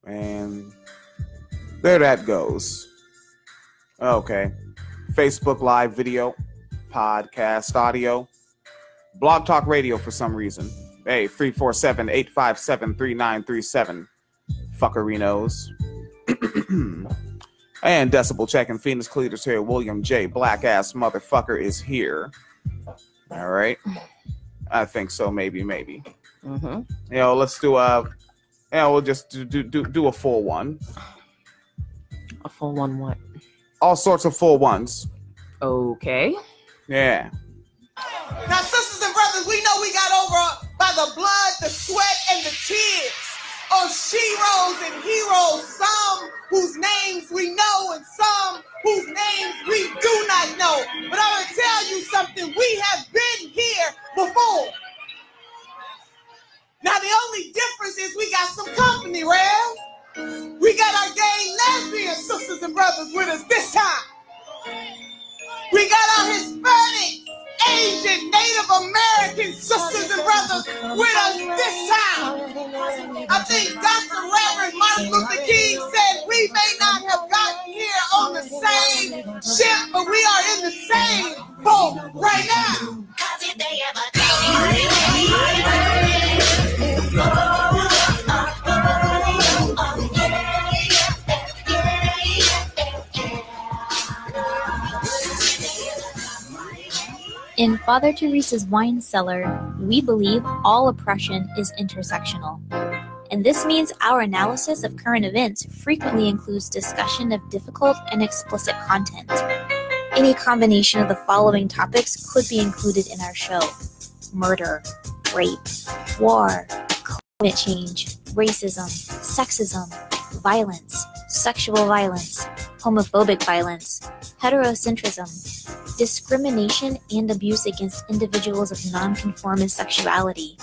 And there that goes. Okay. Facebook Live video, podcast audio, Blog Talk Radio for some reason. Hey, 347-857-3937. Fuckerinos. And Decibel checking. Phoenix Cleaters here. William J. Black ass motherfucker is here. All right. I think so. Maybe. Mm-hmm. Let's do we'll just do a full one. A full one what? All sorts of full ones. Okay. Yeah. Now, sisters and brothers, we know we got over by the blood, the sweat, and the tears of sheroes and heroes, some whose names we know and some whose names we do not know. But I'm going to tell you something. We have been here before. Now, the only difference is we got some company, Rev. We got our gay lesbian sisters and brothers with us this time. We got our Hispanic, Asian, Native American sisters and brothers with us this time. I think Dr. Reverend Martin Luther King said we may not have gotten here on the same ship, but we are in the same boat right now. In Father Teresa's Wine Cellar, we believe all oppression is intersectional. And this means our analysis of current events frequently includes discussion of difficult and explicit content. Any combination of the following topics could be included in our show: murder, rape, war, climate change, racism, sexism, violence, sexual violence, homophobic violence, heterocentrism, discrimination and abuse against individuals of nonconformist sexuality,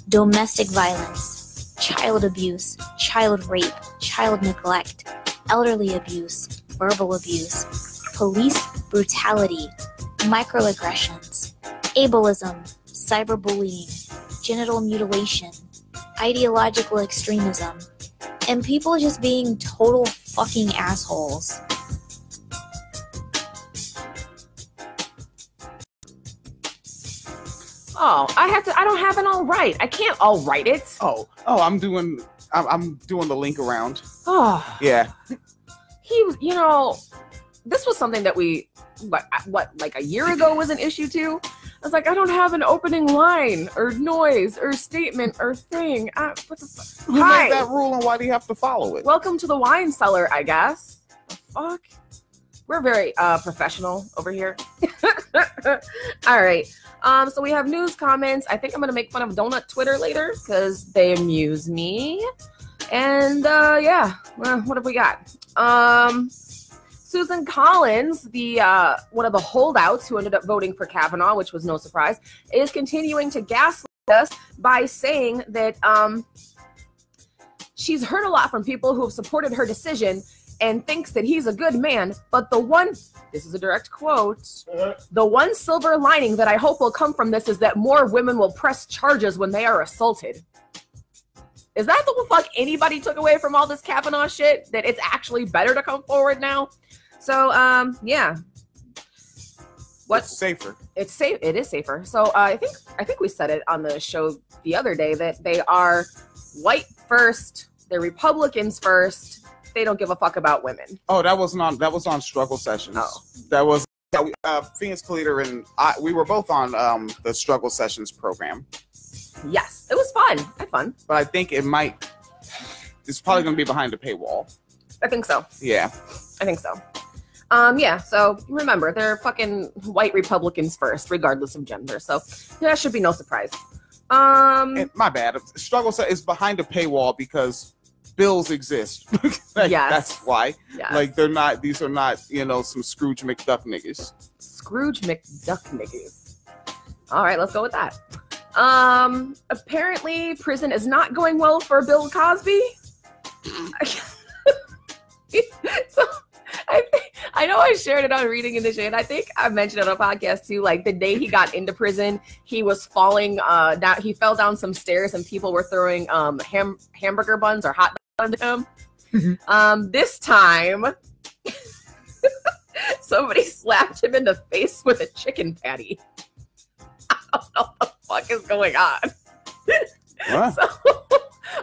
domestic violence, child abuse, child rape, child neglect, elderly abuse, verbal abuse, police brutality, microaggressions, ableism, cyberbullying, genital mutilation, ideological extremism, and people just being total fucking assholes. Oh, I don't have it all right. I can't all write it. Oh, I'm doing the link around. Oh. Yeah. This was something that we, like a year ago was an issue too. I was like, I don't have an opening line or noise or statement or thing. What the fuck? Who made that rule and why do you have to follow it? Welcome to the Wine Cellar, I guess. The fuck? We're very professional over here. All right. So we have news comments. I think I'm going to make fun of Donut Twitter later because they amuse me. And yeah, well, what have we got? Susan Collins, the one of the holdouts who ended up voting for Kavanaugh, which was no surprise, is continuing to gaslight us by saying that she's heard a lot from people who have supported her decision and thinks that he's a good man, but this is a direct quote, the one silver lining that I hope will come from this is that more women will press charges when they are assaulted. Is that the fuck anybody took away from all this Kavanaugh shit? That it's actually better to come forward now? So, yeah. It's safer. It's safe. It is safer. So, I think we said it on the show the other day that they are white first, they're Republicans first. They don't give a fuck about women. Oh, that was on Struggle Sessions. Oh. That was Phoenix Cleater and we were both on the Struggle Sessions program. Yes, it was fun. I had fun. But I think it's probably going to be behind a paywall. I think so. Yeah. I think so. Yeah, so remember, they're fucking white Republicans first, regardless of gender. So that should be no surprise. And my bad. Struggle is behind a paywall because bills exist. Yes. That's why. Yes. Like these are not, some Scrooge McDuck niggas. Scrooge McDuck niggas. All right, let's go with that. Apparently prison is not going well for Bill Cosby. So I know I shared it on Reading in the Shade. I think I mentioned it on a podcast too. Like the day he got into prison, he was falling down. He fell down some stairs and people were throwing hamburger buns or hot on him. This time, somebody slapped him in the face with a chicken patty. I don't know what the fuck is going on. What? So,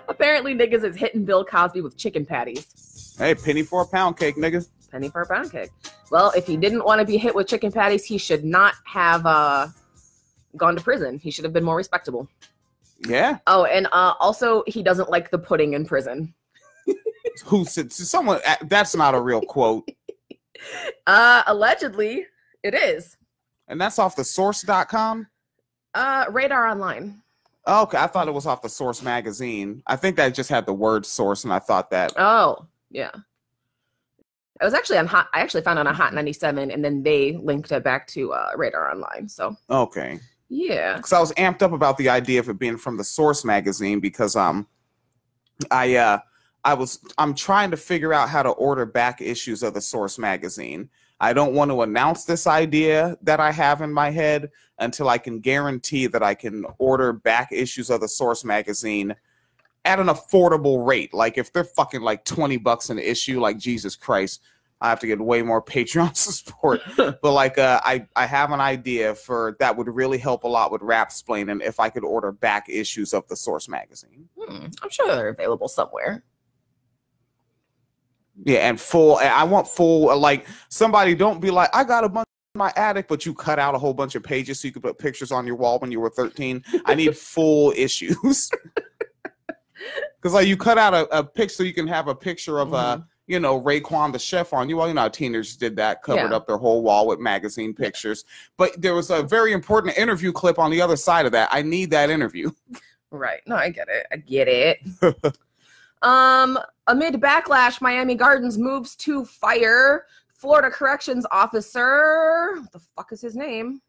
apparently, niggas is hitting Bill Cosby with chicken patties. Hey, penny for a pound cake, nigga. Penny for a pound cake. Well, if he didn't want to be hit with chicken patties, he should not have gone to prison. He should have been more respectable. Yeah. Oh, and also, he doesn't like the pudding in prison. Who said someone? That's not a real quote. Allegedly, it is. And that's off the source.com? Radar Online. Okay, I thought it was off the Source magazine. I think that just had the word source, and I thought that. Oh, yeah. It was actually on Hot. I actually found it on Hot 97, and then they linked it back to Radar Online. So okay, yeah, because I was amped up about the idea of it being from the Source magazine because I'm trying to figure out how to order back issues of the Source magazine. I don't want to announce this idea that I have in my head until I can guarantee that I can order back issues of the Source magazine at an affordable rate. Like if they're fucking like $20 an issue, like Jesus Christ, I have to get way more Patreon support. But like I have an idea for that would really help a lot with Rapsplaining if I could order back issues of the Source magazine. I'm sure they're available somewhere. Yeah, and full. I want full. Like somebody don't be like, I got a bunch in my attic, but you cut out a whole bunch of pages so you could put pictures on your wall when you were 13. I need full issues. Because like you cut out a picture so you can have a picture of Raekwon the chef on you. Well, you know how teenagers did that, covered up their whole wall with magazine pictures. But there was a very important interview clip on the other side of that. I need that interview. Right. No, I get it. Amid backlash, Miami Gardens moves to fire Florida corrections officer. What the fuck is his name?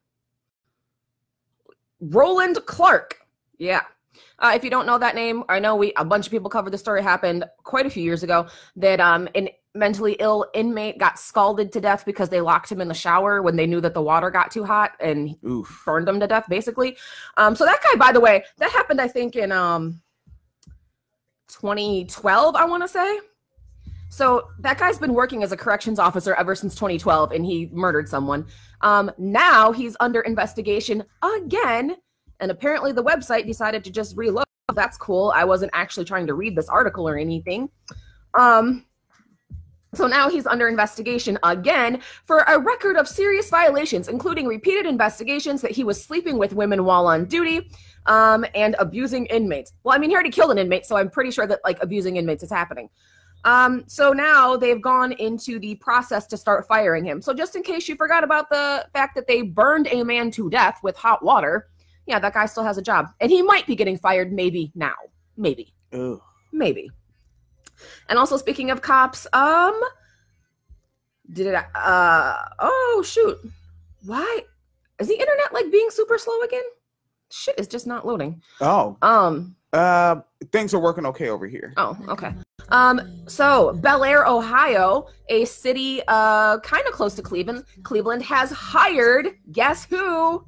Roland Clark. Yeah. If you don't know that name, I know a bunch of people covered the story. Happened quite a few years ago that an mentally ill inmate got scalded to death because they locked him in the shower when they knew that the water got too hot and burned him to death, basically. So that guy, by the way, that happened, I think, in 2012, I want to say. So that guy's been working as a corrections officer ever since 2012, and he murdered someone. Now he's under investigation again. And apparently the website decided to just reload. That's cool. I wasn't actually trying to read this article or anything. So now he's under investigation again for a record of serious violations, including repeated investigations that he was sleeping with women while on duty, and abusing inmates. Well, I mean, he already killed an inmate, so I'm pretty sure that like abusing inmates is happening. So now they've gone into the process to start firing him. So just in case you forgot about the fact that they burned a man to death with hot water, yeah, that guy still has a job. And he might be getting fired maybe now. Maybe. Ugh. Maybe. And also speaking of cops, oh shoot. Why? Is the internet like being super slow again? Shit is just not loading. Oh. Things are working okay over here. Oh, okay. So Bel Air, Ohio, a city kind of close to Cleveland has hired, guess who?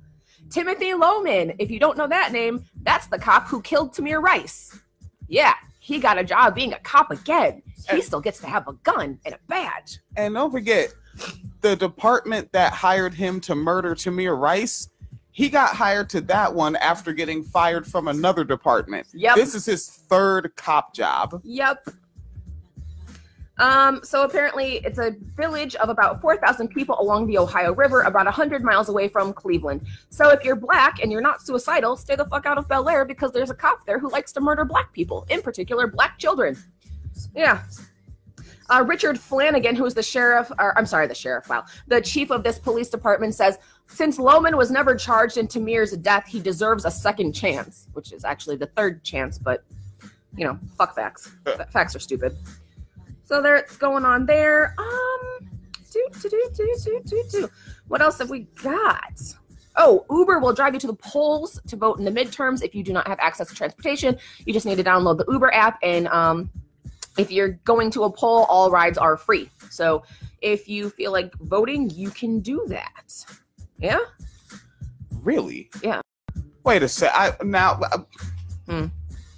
Timothy Loman. If you don't know that name, that's the cop who killed Tamir Rice. Yeah, he got a job being a cop again. He still gets to have a gun and a badge. And don't forget, the department that hired him to murder Tamir Rice, he got hired to that one after getting fired from another department. Yep. This is his third cop job. Yep. So apparently it's a village of about 4,000 people along the Ohio River, about 100 miles away from Cleveland. So if you're black and you're not suicidal, stay the fuck out of Bel Air because there's a cop there who likes to murder black people, in particular black children. Yeah. Richard Flanagan, who is the chief of this police department, says, since Loman was never charged in Tamir's death, he deserves a second chance, which is actually the third chance, but, you know, fuck facts. Facts are stupid. So there's going on there. What else have we got? Oh, Uber will drive you to the polls to vote in the midterms if you do not have access to transportation. You just need to download the Uber app, and if you're going to a poll, all rides are free. So if you feel like voting, you can do that. Yeah? Really? Yeah. Wait a sec.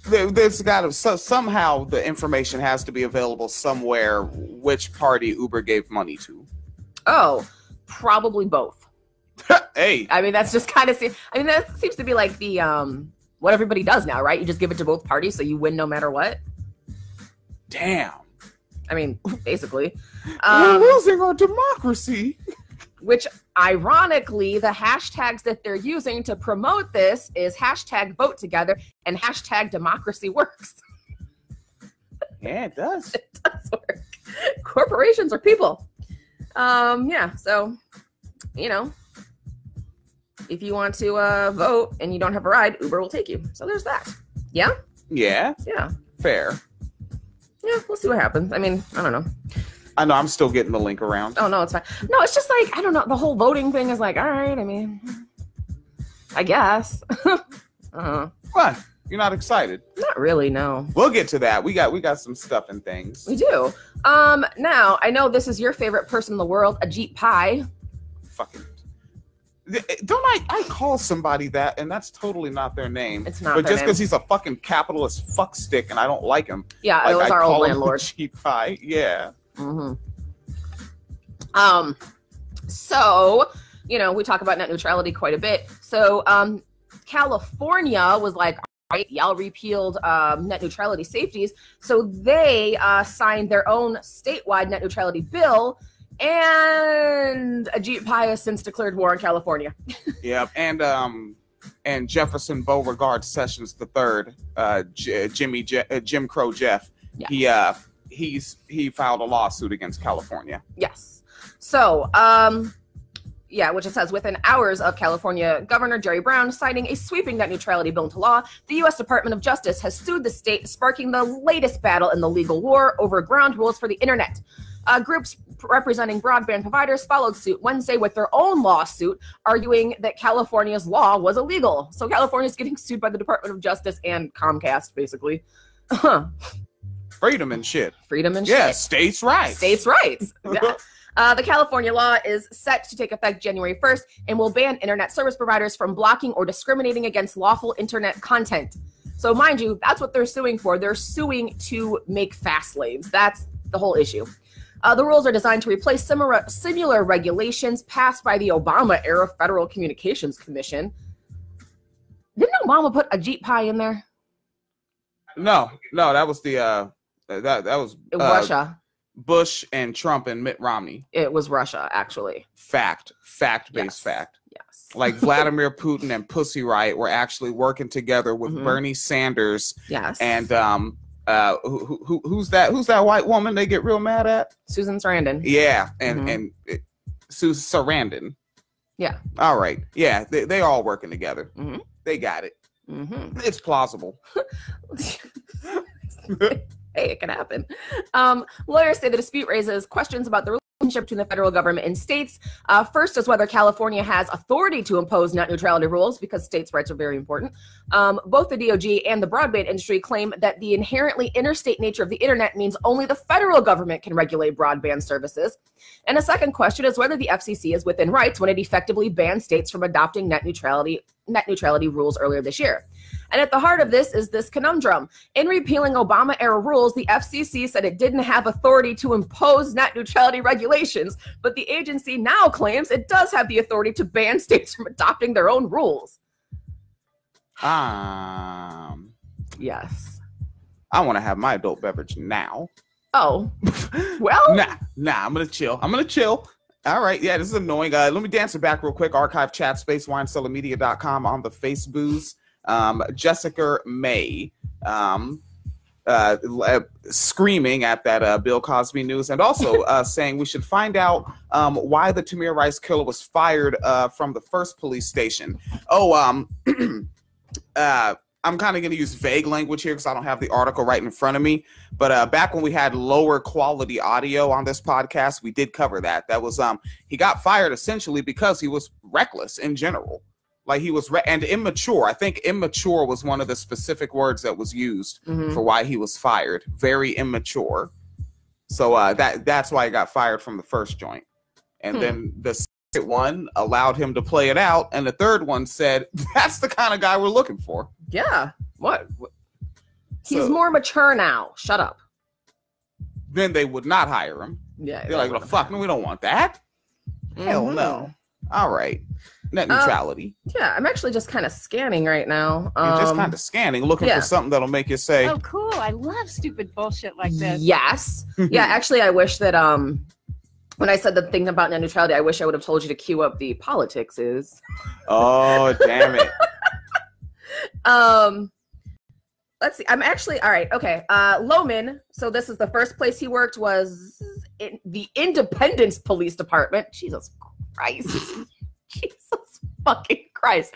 There's got to somehow the information has to be available somewhere. Which party Uber gave money to? Oh, probably both. Hey, I mean that's just kind of. I mean that seems to be like the what everybody does now, right? You just give it to both parties, so you win no matter what. Damn. I mean, basically. We're losing our democracy. Which, ironically, the hashtags that they're using to promote this is hashtag vote together and hashtag democracy works. Yeah, it does. It does work. Corporations are people. Yeah, so, you know, if you want to vote and you don't have a ride, Uber will take you. So there's that. Yeah? Yeah. Yeah. Fair. Yeah, we'll see what happens. I mean, I don't know. I know I'm still getting the link around. Oh, no, it's fine. No, it's just like, I don't know. The whole voting thing is like, all right, I mean, I guess. What? You're not excited? Not really, no. We'll get to that. We got some stuff and things. We do. Now, I know this is your favorite person in the world, Ajit Pai. Fucking. Don't I call somebody that, and that's totally not their name. It's not But their just name. because he's a fucking capitalist fuckstick and I don't like him. Yeah, Like, it was I our old call him landlord. Ajit Pai. Yeah. Mm-hmm. So, you know, we talk about net neutrality quite a bit. So, California was like, all right, y'all repealed net neutrality safeties. So they signed their own statewide net neutrality bill. And Ajit Pai has since declared war on California. Yeah, and Jefferson Beauregard Sessions III, Jim Crow Jeff, Yeah. he filed a lawsuit against California. Yes. So, yeah, which it says within hours of California Governor Jerry Brown signing a sweeping net neutrality bill into law, the U.S. Department of Justice has sued the state, sparking the latest battle in the legal war over ground rules for the internet. Groups representing broadband providers followed suit Wednesday with their own lawsuit, arguing that California's law was illegal. So California's getting sued by the Department of Justice and Comcast, basically. Freedom and shit. Freedom and Yeah, shit. states' rights. States' rights. Yeah. The California law is set to take effect January 1st and will ban internet service providers from blocking or discriminating against lawful internet content. So mind you, that's what they're suing for. They're suing to make fast lanes. That's the whole issue. The rules are designed to replace similar regulations passed by the Obama-era Federal Communications Commission. Didn't Obama put Ajit Pai in there? No, that was the that was Russia. Bush and Trump and Mitt Romney. It was Russia, actually. Fact-based Yes. fact. Yes. Like Vladimir Putin and Pussy Riot were actually working together with Bernie Sanders. Yes. And who's that white woman they get real mad at? Susan Sarandon. Yeah, and Susan Sarandon. Yeah. All right. Yeah, they all working together. Mhm. They got it. Mm-hmm. It's plausible. Hey, it can happen. Lawyers say the dispute raises questions about the relationship between the federal government and states. First is whether California has authority to impose net neutrality rules, because states' rights are very important. Both the DOJ and the broadband industry claim that the inherently interstate nature of the internet means only the federal government can regulate broadband services. And a second question is whether the FCC is within rights when it effectively banned states from adopting net neutrality rules earlier this year. And at the heart of this is this conundrum. In repealing Obama-era rules, the FCC said it didn't have authority to impose net neutrality regulations, but the agency now claims it does have the authority to ban states from adopting their own rules. Yes. I want to have my adult beverage now. Oh. Well. Nah, I'm going to chill. All right. Yeah, this is annoying. Let me dance it back real quick. Archive chat space, winecellarmedia.com on the Facebooks. Jessica May screaming at that Bill Cosby news, and also saying we should find out why the Tamir Rice killer was fired from the first police station. I'm kind of going to use vague language here because I don't have the article right in front of me. But back when we had lower quality audio on this podcast, we did cover that. That was he got fired essentially because he was reckless in general. Like he was and immature. I think immature was one of the specific words that was used for why he was fired. Very immature. So that's why he got fired from the first joint. And then the second one allowed him to play it out. And the third one said, that's the kind of guy we're looking for. Yeah. What? He's more mature now. Shut up. Then they would not hire him. Yeah. They're like, well, fuck, no, we don't want that. Hell no. All right. Net neutrality. Yeah, I'm actually just kind of scanning right now. You're just kind of scanning, looking for something that'll make you say, oh, cool. I love stupid bullshit like this. Yes. Yeah, actually, I wish that when I said the thing about net neutrality, I wish I would have told you to queue up the politics is. Oh, damn it. Let's see. I'm actually all right. Okay. Lohman. So this is the first place he worked was in the Independence Police Department. Jesus Christ. Jesus fucking Christ.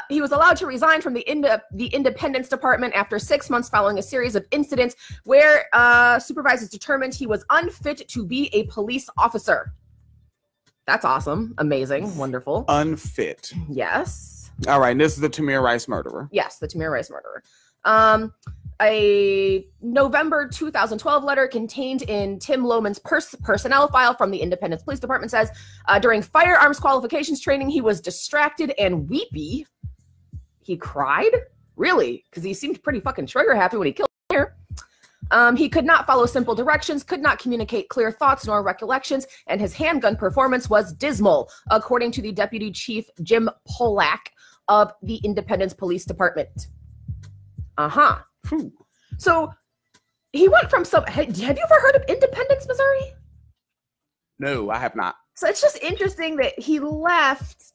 He was allowed to resign from the Independence Department after 6 months following a series of incidents where supervisors determined he was unfit to be a police officer. That's awesome. Amazing. Wonderful. Unfit. Yes. All right. And this is the Tamir Rice murderer. Yes, the Tamir Rice murderer. A November 2012 letter contained in Tim Lohman's personnel file from the Independence Police Department says, during firearms qualifications training, he was distracted and weepy. He cried? Really? Because he seemed pretty fucking trigger happy when he killed her. He could not follow simple directions, could not communicate clear thoughts nor recollections, and his handgun performance was dismal, according to the Deputy Chief Jim Polak of the Independence Police Department. Uh-huh. So he went from have you ever heard of Independence, Missouri? No, I have not. So it's just interesting that he left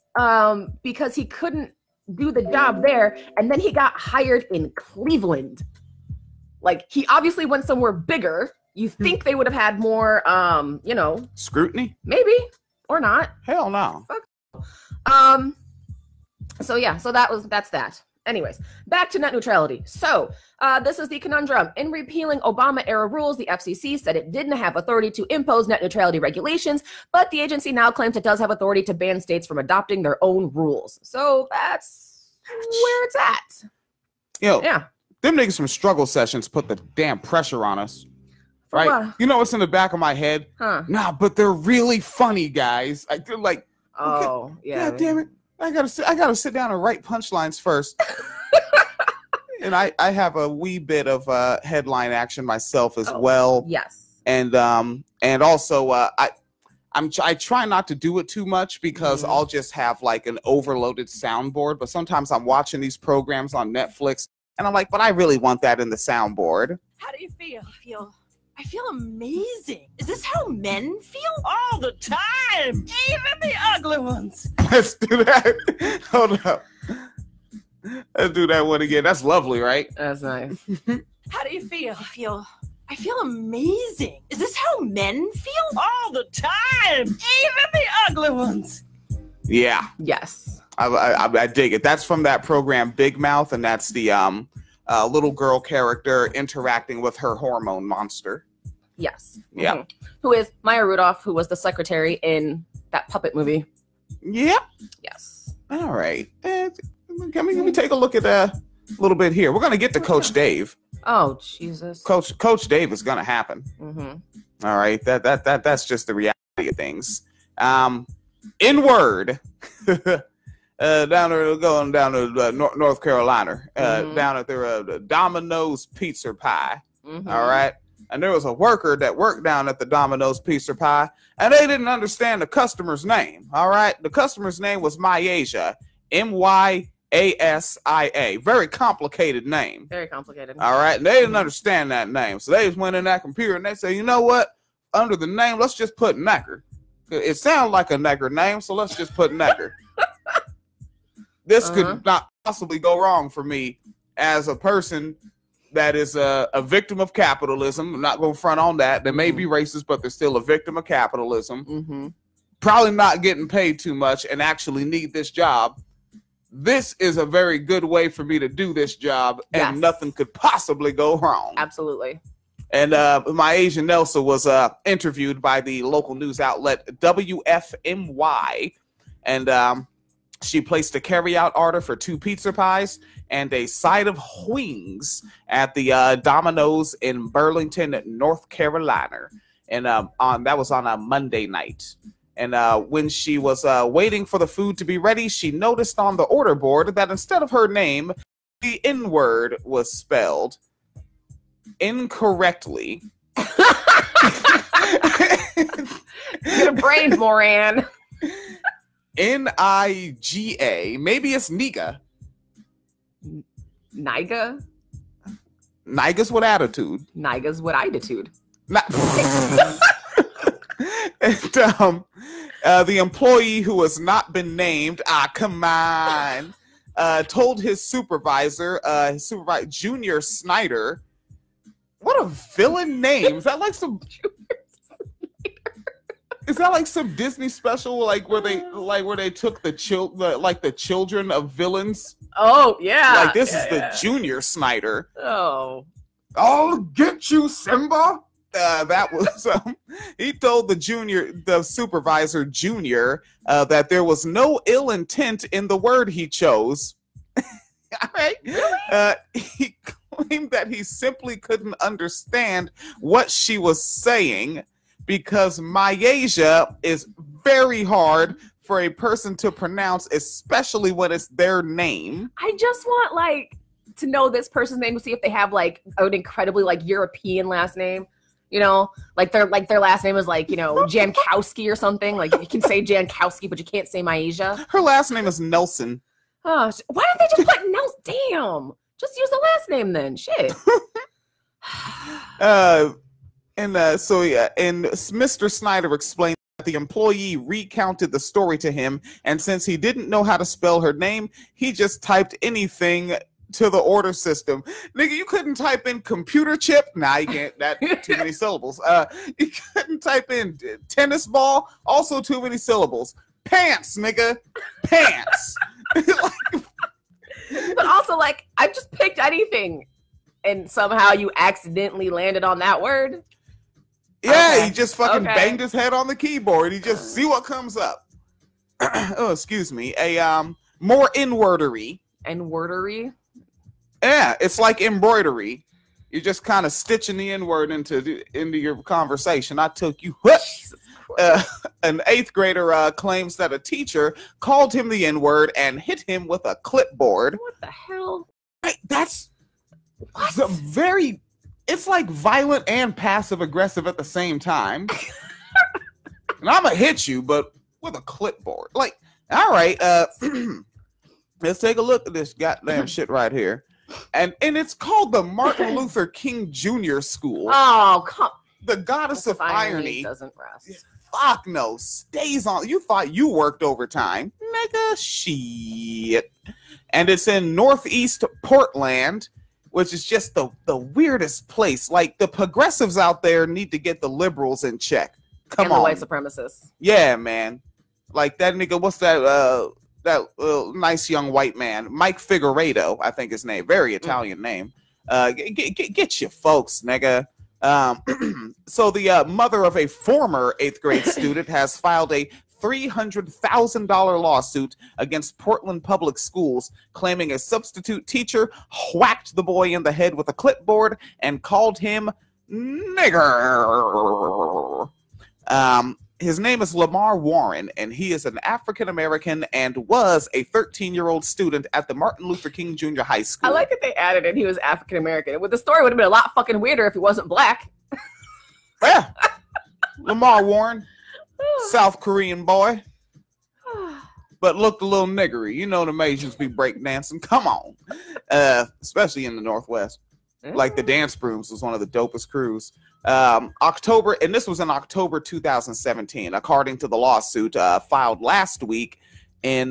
because he couldn't do the job there, and then he got hired in Cleveland. Like, he obviously went somewhere bigger. You think they would have had more, scrutiny? Maybe. Or not. Hell no. Fuck. So yeah, so that's that. Anyways, back to net neutrality. So this is the conundrum. In repealing Obama-era rules, the FCC said it didn't have authority to impose net neutrality regulations, but the agency now claims it does have authority to ban states from adopting their own rules. So that's where it's at. Yeah. Them niggas from struggle sessions put the damn pressure on us. Right? You know what's in the back of my head? Huh. Nah, but they're really funny, guys. They're like, oh, yeah. God damn it. I gotta sit down and write punchlines first. And I have a wee bit of headline action myself as well. Yes. And also I try not to do it too much because I'll just have like an overloaded soundboard. But sometimes I'm watching these programs on Netflix and I'm like, but I really want that in the soundboard. How do you feel? I feel amazing. Is this how men feel? All the time. Even the ugly ones. Let's do that. Hold up. Let's do that one again. That's lovely, right? That's nice. How do you feel? I feel amazing. Is this how men feel? All the time. Even the ugly ones. Yeah. Yes. I dig it. That's from that program Big Mouth, and that's the little girl character interacting with her hormone monster. Yes. Yeah. Mm-hmm. Who is Maya Rudolph, who was the secretary in that puppet movie. Yep. Yes. All right. Let me take a look at a little bit here. We're going to get to Coach Dave. Oh, Jesus. Coach Dave is going to happen. Mm-hmm. All right. That's just the reality of things. In word, going down to North Carolina, down at the Domino's Pizza Pie. Mm-hmm. All right. And there was a worker that worked down at the Domino's Pizza Pie, and they didn't understand the customer's name. All right. The customer's name was Myasia, M-Y-A-S-I-A. Very complicated name. Very complicated. All right. And they didn't understand that name. So they just went in that computer and they said, you know what? Under the name, let's just put Necker. It sounds like a Necker name, so let's just put Necker. This could not possibly go wrong for me as a person that is a victim of capitalism. I'm not going to front on that. They may be racist, but they're still a victim of capitalism. Mm-hmm. Probably not getting paid too much and actually need this job. This is a very good way for me to do this job, and nothing could possibly go wrong. Absolutely. And Myasia Nelson was interviewed by the local news outlet WFMY, and she placed a carry-out order for 2 pizza pies and a side of wings at the Domino's in Burlington, North Carolina, and that was on a Monday night. And when she was waiting for the food to be ready, she noticed on the order board that instead of her name, the N-word was spelled incorrectly. Your brain, Moran. Niga. Maybe it's Niga. Niga? Niga's with attitude. Niga's with attitude. And, the employee who has not been named, come on, told his supervisor, Junior Snyder. What a villain name! Is that like some? Is that like some Disney special, like where they took the children of villains? Oh yeah. Like this is the Junior Snyder. Oh. I'll get you, Simba. That was he told the supervisor Junior that there was no ill intent in the word he chose. All right. Really? He claimed that he simply couldn't understand what she was saying because Myasia is very hard for a person to pronounce, especially when it's their name. I just want to know this person's name to see if they have an incredibly European last name. You know, their last name is Jankowski or something. Like you can say Jankowski, but you can't say Myasia. Her last name is Nelson. Oh, why don't they just put Nelson? Damn, just use the last name then. Shit. And Mr. Snyder explained that the employee recounted the story to him, and since he didn't know how to spell her name, he just typed anything to the order system. Nigga, you couldn't type in computer chip. Nah, you can't. That too many syllables. You couldn't type in tennis ball. Also too many syllables. Pants, nigga. Pants. But also, I just picked anything, and somehow you accidentally landed on that word. Yeah, okay. He just fucking banged his head on the keyboard. He just see what comes up. Oh, excuse me. More N-wordery. N-wordery? Yeah, it's like embroidery. You're just kind of stitching the N-word into your conversation. I took you. An 8th grader claims that a teacher called him the N-word and hit him with a clipboard. What the hell? That's very. It's like violent and passive aggressive at the same time. And I'm gonna hit you, but with a clipboard. All right. Let's take a look at this goddamn shit right here. And it's called the Martin Luther King Jr. School. Oh, come. The goddess of irony doesn't rest. Fuck no, stays on. You thought you worked overtime, nigga? Shit. And it's in Northeast Portland, which is just the weirdest place. Like the progressives out there need to get the liberals in check. Come on, the white supremacists. Yeah, man. Like that nigga. What's that? That nice young white man, Mike Figueredo, I think his name, very Italian name. Get your folks, nigga. So the mother of a former 8th grade student has filed a $300,000 lawsuit against Portland Public Schools, claiming a substitute teacher whacked the boy in the head with a clipboard and called him nigger. His name is Lamar Warren, and he is an African-American and was a 13-year-old student at the Martin Luther King Jr. High School. I like that they added it. He was African-American. The story would have been a lot fucking weirder if he wasn't black. Yeah. Lamar Warren, South Korean boy, but looked a little niggery. You know them Asians be breakdancing. Come on. Especially in the Northwest. Like the Dance Brooms was one of the dopest crews. October, and this was in October 2017, according to the lawsuit filed last week in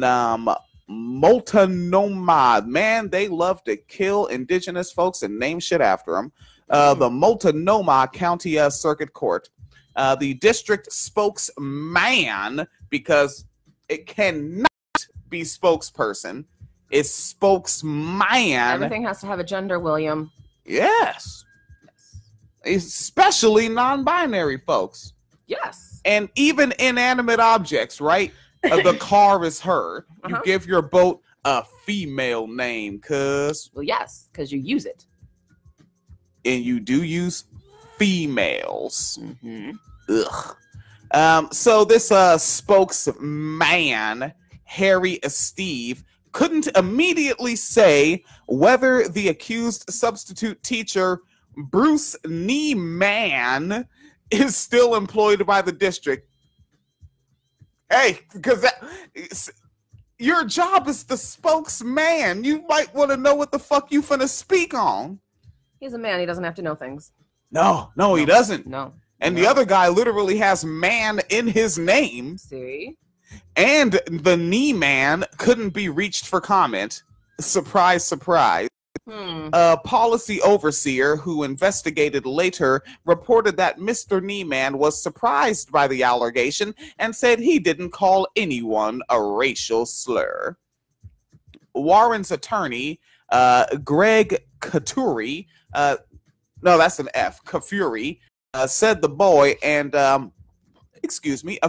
Multnomah. Man, they love to kill indigenous folks and name shit after them. The Multnomah County Circuit Court. The district spokesman, because it cannot be spokesperson, it's spokesman. Everything has to have a gender, William. Yes. Especially non-binary folks. Yes. And even inanimate objects, right? The car is her. You give your boat a female name, cuz. Well, yes, because you use it. And you do use females. Ugh. So this spokesman, Harry Steve, couldn't immediately say whether the accused substitute teacher, Bruce Neiman, is still employed by the district. Hey, because your job is the spokesman. You might want to know what the fuck you finna speak on. He's a man. He doesn't have to know things. No, he doesn't. No. And the other guy literally has man in his name. See? And the knee man couldn't be reached for comment. Surprise, surprise. A policy overseer who investigated later reported that Mr. Neiman was surprised by the allegation and said he didn't call anyone a racial slur. Warren's attorney, Greg Katuri, no, that's an F, Kafuri, said the boy and a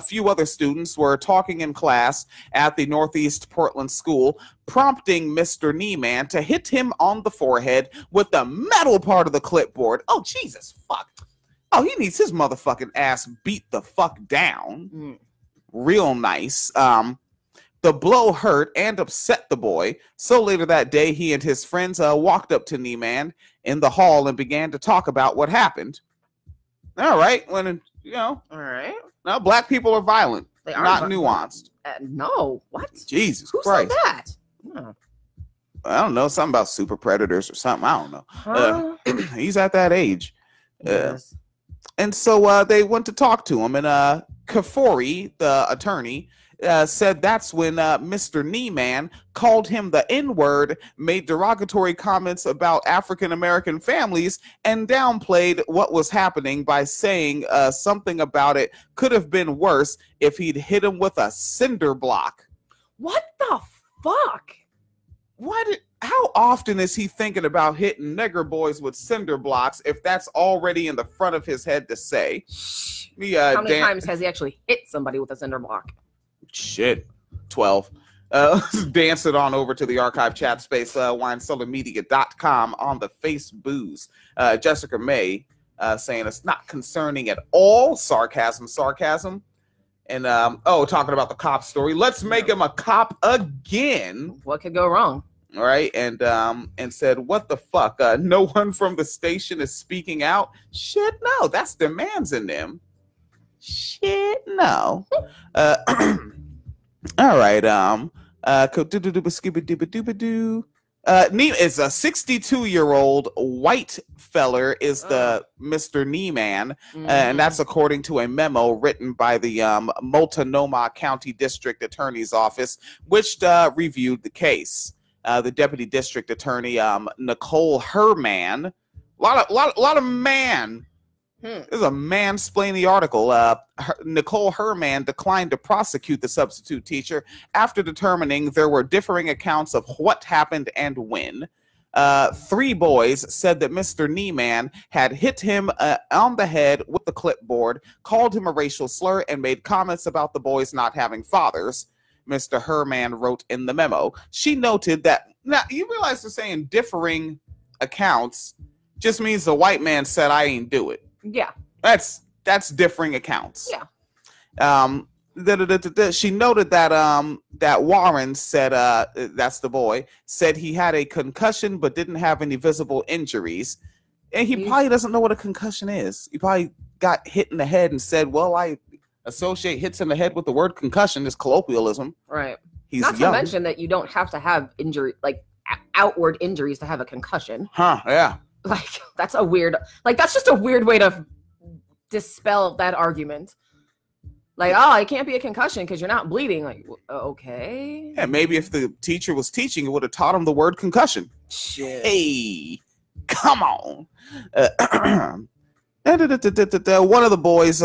few other students were talking in class at the Northeast Portland school, prompting Mr. Neiman to hit him on the forehead with the metal part of the clipboard. Oh, Jesus, fuck. Oh, he needs his motherfucking ass beat the fuck down. Real nice. The blow hurt and upset the boy. So later that day, he and his friends walked up to Neiman in the hall and began to talk about what happened. All right. All right. No, black people are violent. They are not nuanced. No, what? Jesus Who Christ. said that? No. I don't know, something about super predators or something. I don't know. He's at that age. Yes. And so they went to talk to him, and Kafori, the attorney, said that's when Mr. Neiman called him the N-word, made derogatory comments about African-American families, and downplayed what was happening by saying something about it could have been worse if he'd hit him with a cinder block. What the fuck? How often is he thinking about hitting nigger boys with cinder blocks if that's already in the front of his head to say? How many times has he actually hit somebody with a cinder block? Shit, 12. Dance it on over to the archive chat space, winecellarmedia.com on the Facebooks. Jessica May saying it's not concerning at all. Sarcasm. And, talking about the cop story. Let's make him a cop again. What could go wrong? All right. And said, what the fuck? No one from the station is speaking out. Shit, no. That's their mans in them. Shit, no. All right. Is a 62-year-old white feller is the Mr. Neiman, and that's according to a memo written by the Multnomah County District Attorney's Office, which reviewed the case. The Deputy District Attorney, Nicole Herman, a lot of man. This is a mansplaining article. Nicole Herman declined to prosecute the substitute teacher after determining there were differing accounts of what happened and when. 3 boys said that Mr. Neiman had hit him on the head with the clipboard, called him a racial slur, and made comments about the boys not having fathers. Mr. Herman wrote in the memo. She noted that, now you realize they're saying differing accounts just means the white man said I ain't do it. Yeah. That's differing accounts. Yeah. She noted that that Warren said that's the boy said he had a concussion but didn't have any visible injuries, and he probably doesn't know what a concussion is. He probably got hit in the head and said, "Well, I associate hits in the head with the word concussion." Is colloquialism, right? He's not young. to mention that you don't have to have injury like outward injuries to have a concussion. Huh? Yeah. Like that's just a weird way to dispel that argument. Like, oh, it can't be a concussion because you're not bleeding. Like, okay. Yeah, maybe if the teacher was teaching, it would have taught him the word concussion. Shit. Hey, come on. One of the boys'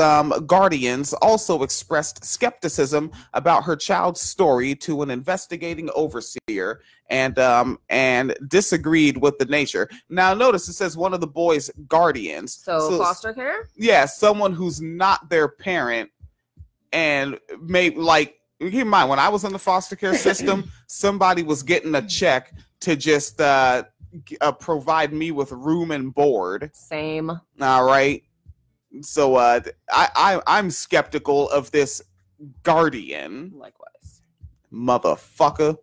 guardians also expressed skepticism about her child's story to an investigating overseer and disagreed with the nature. Now, notice it says one of the boys' guardians. So foster care? Yeah, someone who's not their parent. And maybe, like, keep in mind, when I was in the foster care system, somebody was getting a check to just provide me with room and board. Same. All right. So I'm skeptical of this Guardian. Likewise. Motherfucker.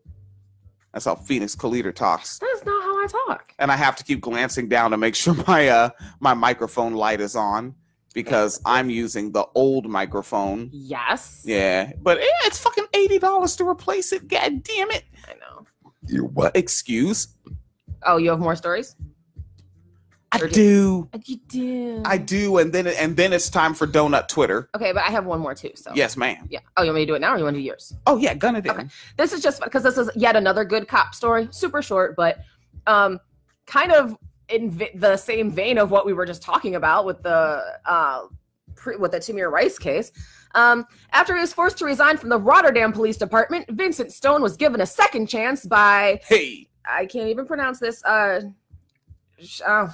That's how Phoenix Calida talks. That's not how I talk. And I have to keep glancing down to make sure my microphone light is on because I'm using the old microphone. Yes. Yeah, but it's fucking $80 to replace it. God damn it. I know. You what? Excuse? Oh, you have more stories? I do. You do. I do, and then it's time for Donut Twitter. Okay, but I have one more too. So yes, ma'am. Yeah. Oh, you want me to do it now, or you want to do yours? Oh yeah, gun it in. Okay. This is just because this is yet another good cop story. Super short, but kind of in the same vein of what we were just talking about with the Tamir Rice case. After he was forced to resign from the Rotterdam Police Department, Vincent Stone was given a second chance by I can't even pronounce this.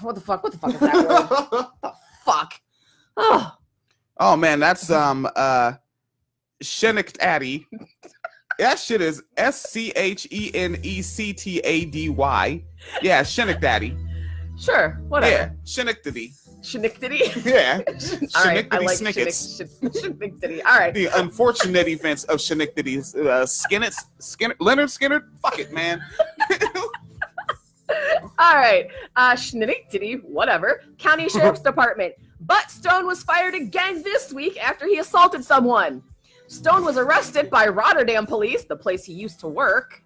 What the fuck? What the fuck is that word? What the fuck? Oh man, that's Schenectady. That shit is Schenectady. Yeah, Schenectady. Sure, whatever. Yeah, Schenectady. Schenectady? Yeah. All right, I like Snickets. Schenectady. All right. The unfortunate events of Schenectady. Leonard Skinner? Fuck it, man. All right. Schenectady, whatever. County Sheriff's Department. But Stone was fired again this week after he assaulted someone. Stone was arrested by Rotterdam police, the place he used to work.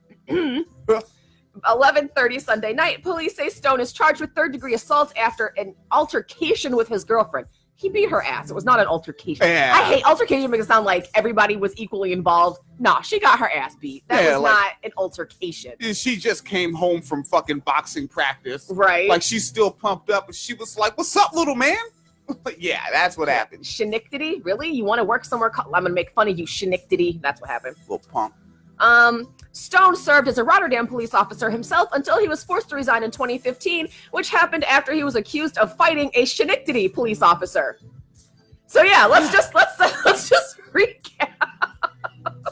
11:30 Sunday night. Police say Stone is charged with third-degree assault after an altercation with his girlfriend. He beat her ass. It was not an altercation. Yeah. I hate altercation because it sounds like everybody was equally involved. Nah, she got her ass beat. That was not an altercation. She just came home from fucking boxing practice. Right. Like she's still pumped up. And she was like, "What's up, little man?" Yeah, that's what happened. Schenectady? Really? You want to work somewhere? I'm going to make fun of you, Schenectady. That's what happened. Little punk. Stone served as a Rotterdam police officer himself until he was forced to resign in 2015, which happened after he was accused of fighting a Schenectady police officer. So yeah, let's just recap.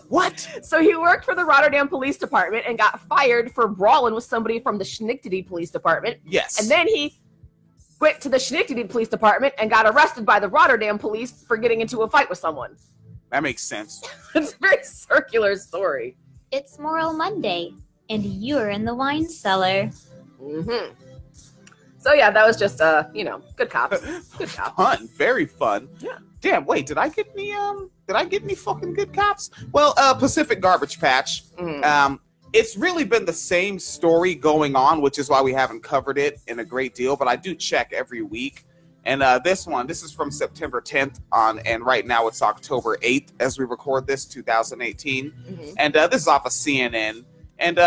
What? So he worked for the Rotterdam Police Department and got fired for brawling with somebody from the Schenectady Police Department. Yes. And then he went to the Schenectady Police Department and got arrested by the Rotterdam police for getting into a fight with someone. That makes sense. It's a very circular story. It's Moral Monday, and you're in the wine cellar. Mm-hmm. So yeah, that was just good cops. Good cops. Fun, very fun. Yeah. Damn, wait, did I get any fucking good cops? Well, Pacific Garbage Patch. It's really been the same story going on, which is why we haven't covered it in a great deal, but I do check every week. And this is from September 10th and right now it's October 8th as we record this, 2018. Mm-hmm. And this is off of CNN. And,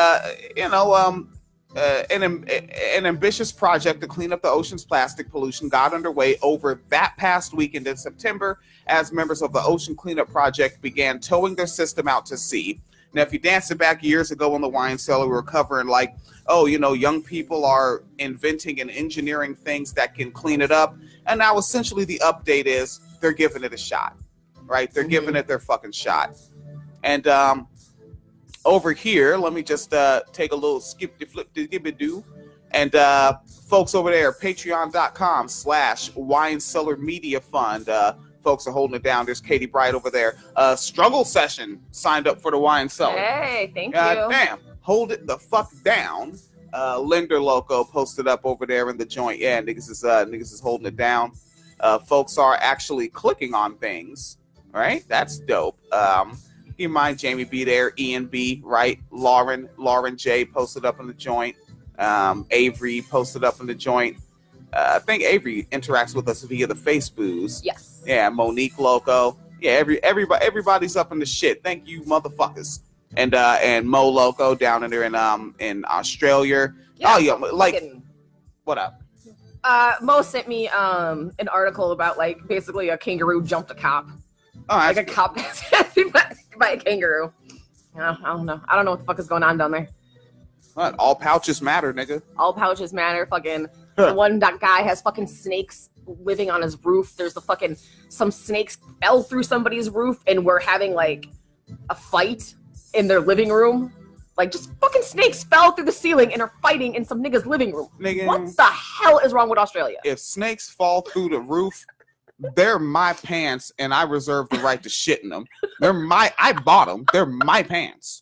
an ambitious project to clean up the ocean's plastic pollution got underway over that past weekend in September as members of the Ocean Cleanup Project began towing their system out to sea. Now, if you dance it back years ago in the wine cellar, we were covering young people are inventing and engineering things that can clean it up. And now essentially the update is they're giving it a shot, right? They're giving it their fucking shot. And over here, let me just take a little skip-de-flip-de-gibby-doo. And folks over there, patreon.com/wine cellar media fund. Folks are holding it down. There's Katie Bright over there. Struggle Session signed up for the wine cellar. Hey, thank you. Damn, hold it the fuck down. Linder Loco posted up over there in the joint. Yeah, niggas is holding it down. Folks are actually clicking on things. Right, that's dope. You mind Jamie B there, Ian B, right? Lauren J posted up in the joint. Avery posted up in the joint. I think Avery interacts with us via the Facebooks. Yes. Yeah, Monique Loco. Yeah, everybody's up in the shit. Thank you, motherfuckers. And Mo Loco down in there in Australia. Yeah, what up? Mo sent me an article about basically a kangaroo jumped a cop. Oh, a cop got hit by a kangaroo. I don't know. I don't know what the fuck is going on down there. What? All pouches matter, nigga. All pouches matter. Fucking the one that guy has fucking snakes living on his roof. There's some snakes fell through somebody's roof and we're having a fight in their living room. Just fucking snakes fell through the ceiling and are fighting in some nigga's living room. Nigga, what the hell is wrong with Australia? If snakes fall through the roof, they're my pants, and I reserve the right to shit in them. I bought them. They're my pants.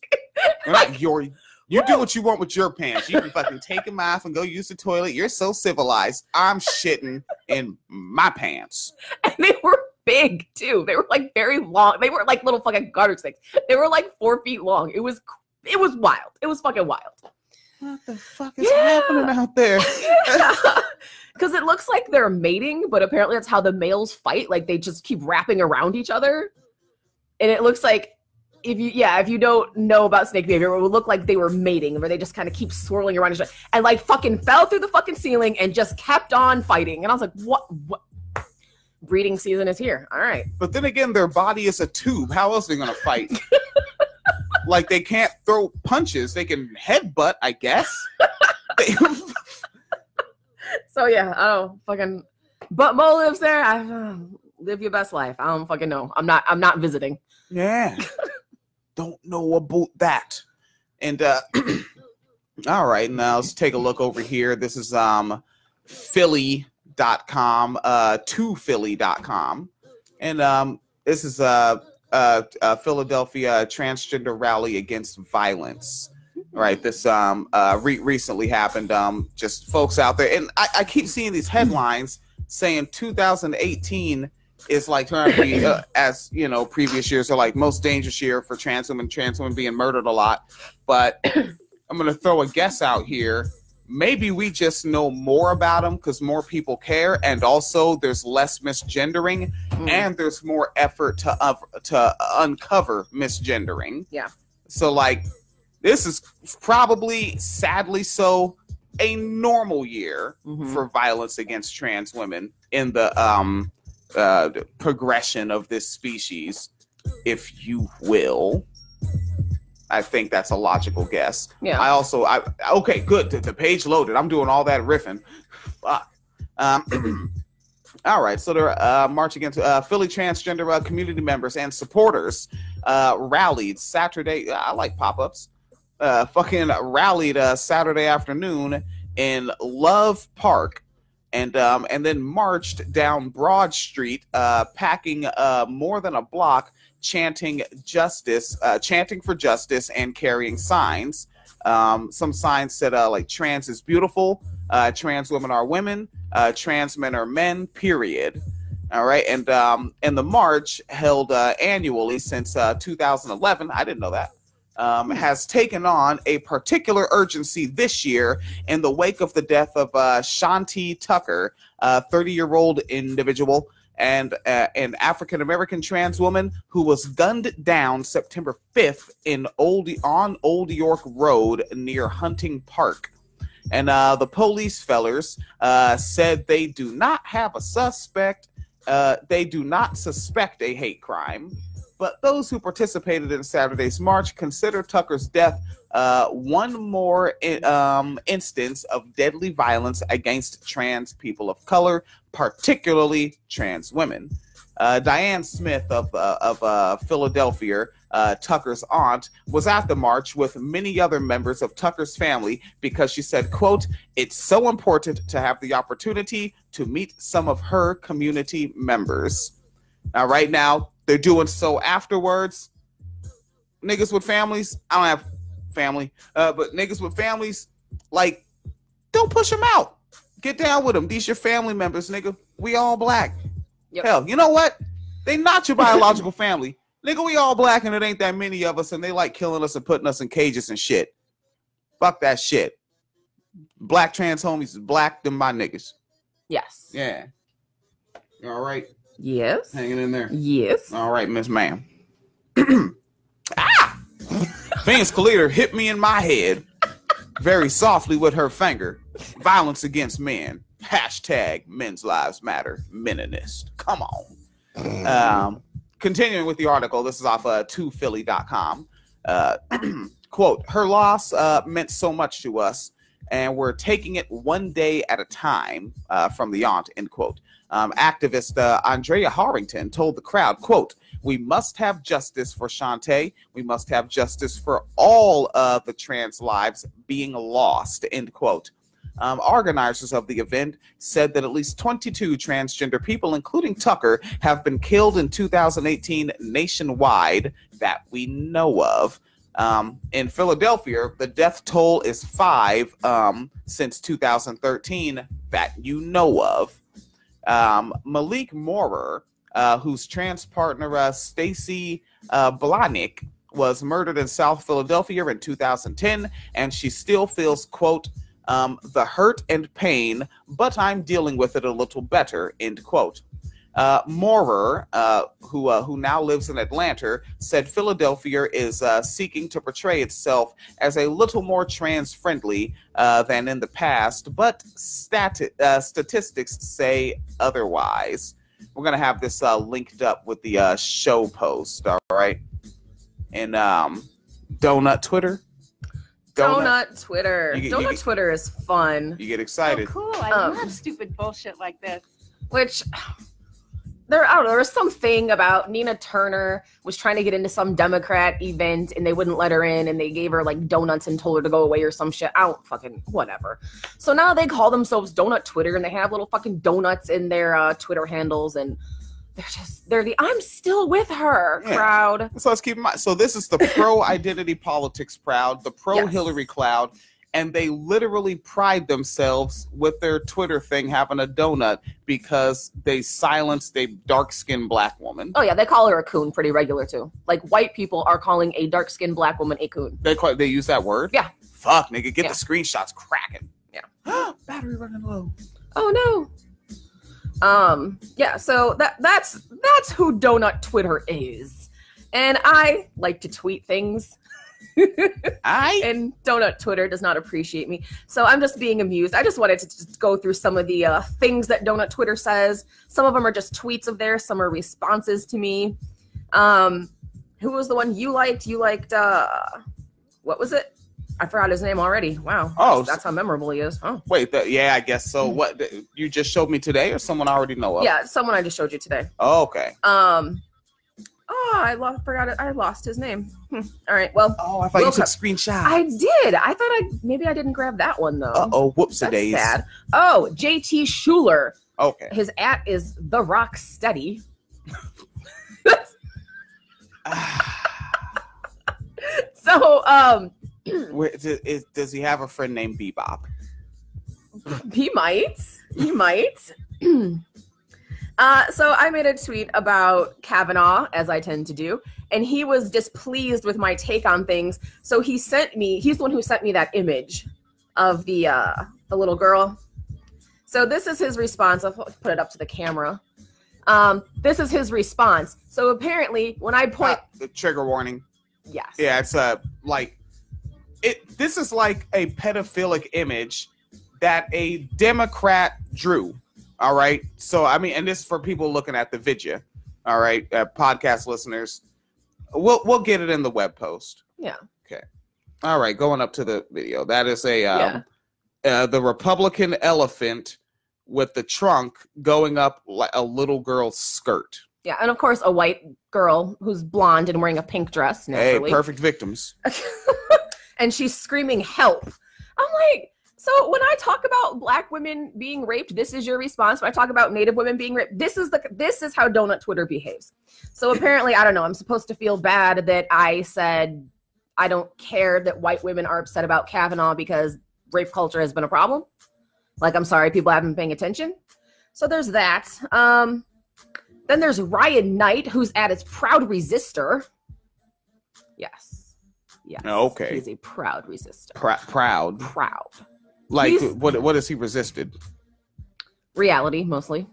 They're not your. You do what you want with your pants. You can fucking take them off and go use the toilet. You're so civilized. I'm shitting in my pants. And they were big too. They were like very long. They were like little fucking garter snakes. They were like 4 feet long. It was wild. It was fucking wild. What the fuck is happening out there? Because it looks like they're mating, but apparently that's how the males fight. Like they just keep wrapping around each other. And it looks like if you don't know about snake behavior, it would look like they were mating, where they just kind of keep swirling around each other and like fucking fell through the fucking ceiling and just kept on fighting. And I was like, what? Breeding season is here. All right. But then again, their body is a tube. How else are they gonna fight? Like they can't throw punches. They can headbutt, I guess. So yeah, I don't fucking. But Mo lives there. Live your best life. I don't fucking know. I'm not visiting. Yeah. Don't know about that. And all right, now let's take a look over here. This is Philly.com, tophilly.com. And this is Philadelphia transgender rally against violence. Right, this recently happened. Just folks out there, and I keep seeing these headlines saying 2018 is like trying to be, as you know, previous years are like most dangerous year for trans women being murdered a lot. But I'm gonna throw a guess out here. Maybe we just know more about them because more people care, and also there's less misgendering, and there's more effort to uncover misgendering. Yeah. So like. This is probably, sadly so, a normal year for violence against trans women in the progression of this species, if you will. I think that's a logical guess. Yeah. Okay, good. The page loaded. I'm doing all that riffing. Fuck. All right, so they're march against Philly transgender community members and supporters rallied Saturday. I like pop-ups. Rallied Saturday afternoon in Love Park, and then marched down Broad Street, packing more than a block, chanting for justice, and carrying signs. Some signs said like "trans is beautiful," "trans women are women," "trans men are men." Period. All right, and the march held annually since 2011. I didn't know that. Has taken on a particular urgency this year in the wake of the death of Shanti Tucker, a 30-year-old individual and an African-American trans woman who was gunned down September 5th on Old York Road near Hunting Park. And the police fellers said they do not have a suspect. They do not suspect a hate crime. But those who participated in Saturday's march consider Tucker's death one more instance of deadly violence against trans people of color, particularly trans women. Diane Smith of Philadelphia, Tucker's aunt, was at the march with many other members of Tucker's family because she said, quote, "It's so important to have the opportunity to meet some of her community members." Now, right now, they're doing so afterwards. Niggas with families, I don't have family, but niggas with families, like, don't push them out. Get down with them. These your family members, nigga. We all black. Yep. Hell, you know what? They not your biological family. Nigga, we all black and it ain't that many of us and they like killing us and putting us in cages and shit. Fuck that shit. Black trans homies is black than my niggas. Yes. Yeah. You all right? Yes. Hanging in there? Yes. All right, Miss Ma'am. Ah! Venus Cleator hit me in my head very softly with her finger. Violence against men. Hashtag men's lives matter. Meninist. Come on. Continuing with the article, this is off tophilly.com. Quote, "Her loss meant so much to us, and we're taking it one day at a time," from the aunt, end quote. Activist Andrea Harrington told the crowd, quote, "We must have justice for Shantae. We must have justice for all of the trans lives being lost," end quote. Organizers of the event said that at least 22 transgender people, including Tucker, have been killed in 2018 nationwide that we know of. In Philadelphia, the death toll is 5 since 2013 that you know of. Malik Moorer, whose trans partner Stacy Blahnik was murdered in South Philadelphia in 2010, and she still feels, quote, the hurt and pain, but I'm dealing with it a little better, end quote. Moorer, who now lives in Atlanta, said Philadelphia is seeking to portray itself as a little more trans-friendly than in the past, but statistics say otherwise. We're going to have this linked up with the show post, all right? And Donut Twitter. Donut Twitter. Donut Twitter is fun. You get excited. Oh, cool. I love stupid bullshit like this. Which... I don't know, there was something about Nina Turner was trying to get into some Democrat event and they wouldn't let her in and they gave her like donuts and told her to go away or some shit. I don't fucking whatever. So now they call themselves Donut Twitter and they have little fucking donuts in their Twitter handles and they're the I'm still with her crowd. So let's keep in mind. So this is the pro identity politics crowd, the pro Hillary crowd. And they literally pride themselves with their Twitter thing having a donut because they silenced a dark-skinned black woman. Oh, yeah, they call her a coon pretty regular, too. Like, white people are calling a dark-skinned black woman a coon. They use that word? Yeah. Fuck, nigga, get the screenshots cracking. Yeah. Battery running low. Oh, no. Yeah, so that's who Donut Twitter is. And I like to tweet things. And Donut Twitter does not appreciate me. So I'm just being amused. I just wanted to just go through some of the things that Donut Twitter says. Some of them are just tweets of theirs. Some are responses to me. Who was the one you liked? You liked, what was it? I forgot his name already. Wow. Oh, that's how memorable he is. Oh. Wait, yeah, I guess so. What, you just showed me today or someone I already know of? Yeah, someone I just showed you today. Oh, okay. Oh, I forgot it. I lost his name. All right. Well. Oh, I thought you took screenshots. I did. I thought maybe I didn't grab that one though. Oh, whoopsie-days. That's sad. Oh, JT Schuler. Okay. His @, is The Rock Steady. So, does he have a friend named Bebop? He might. So I made a tweet about Kavanaugh, as I tend to do, and he was displeased with my take on things. So he's the one who sent me that image of the little girl. So this is his response. I'll put it up to the camera. This is his response. So apparently when I point... the trigger warning. Yes. Yeah, it's this is like a pedophilic image that a Democrat drew. All right. So, I mean, and this is for people looking at the video. All right. Podcast listeners. We'll get it in the web post. Yeah. Okay. All right. Going up to the video. That is the Republican elephant with the trunk going up like a little girl's skirt. Yeah. And of course, a white girl who's blonde and wearing a pink dress. Naturally. Hey, perfect victims. And she's screaming, help. I'm like, so when I talk about black women being raped, this is your response. When I talk about Native women being raped, this is how Donut Twitter behaves. So apparently, I don't know, I'm supposed to feel bad that I said I don't care that white women are upset about Kavanaugh because rape culture has been a problem. Like, I'm sorry, people haven't been paying attention. So there's that. Then there's Ryan Knight, who's is proud resistor. Yes. Okay. He's a proud resistor. Proud. Like, what has he resisted? Reality, mostly.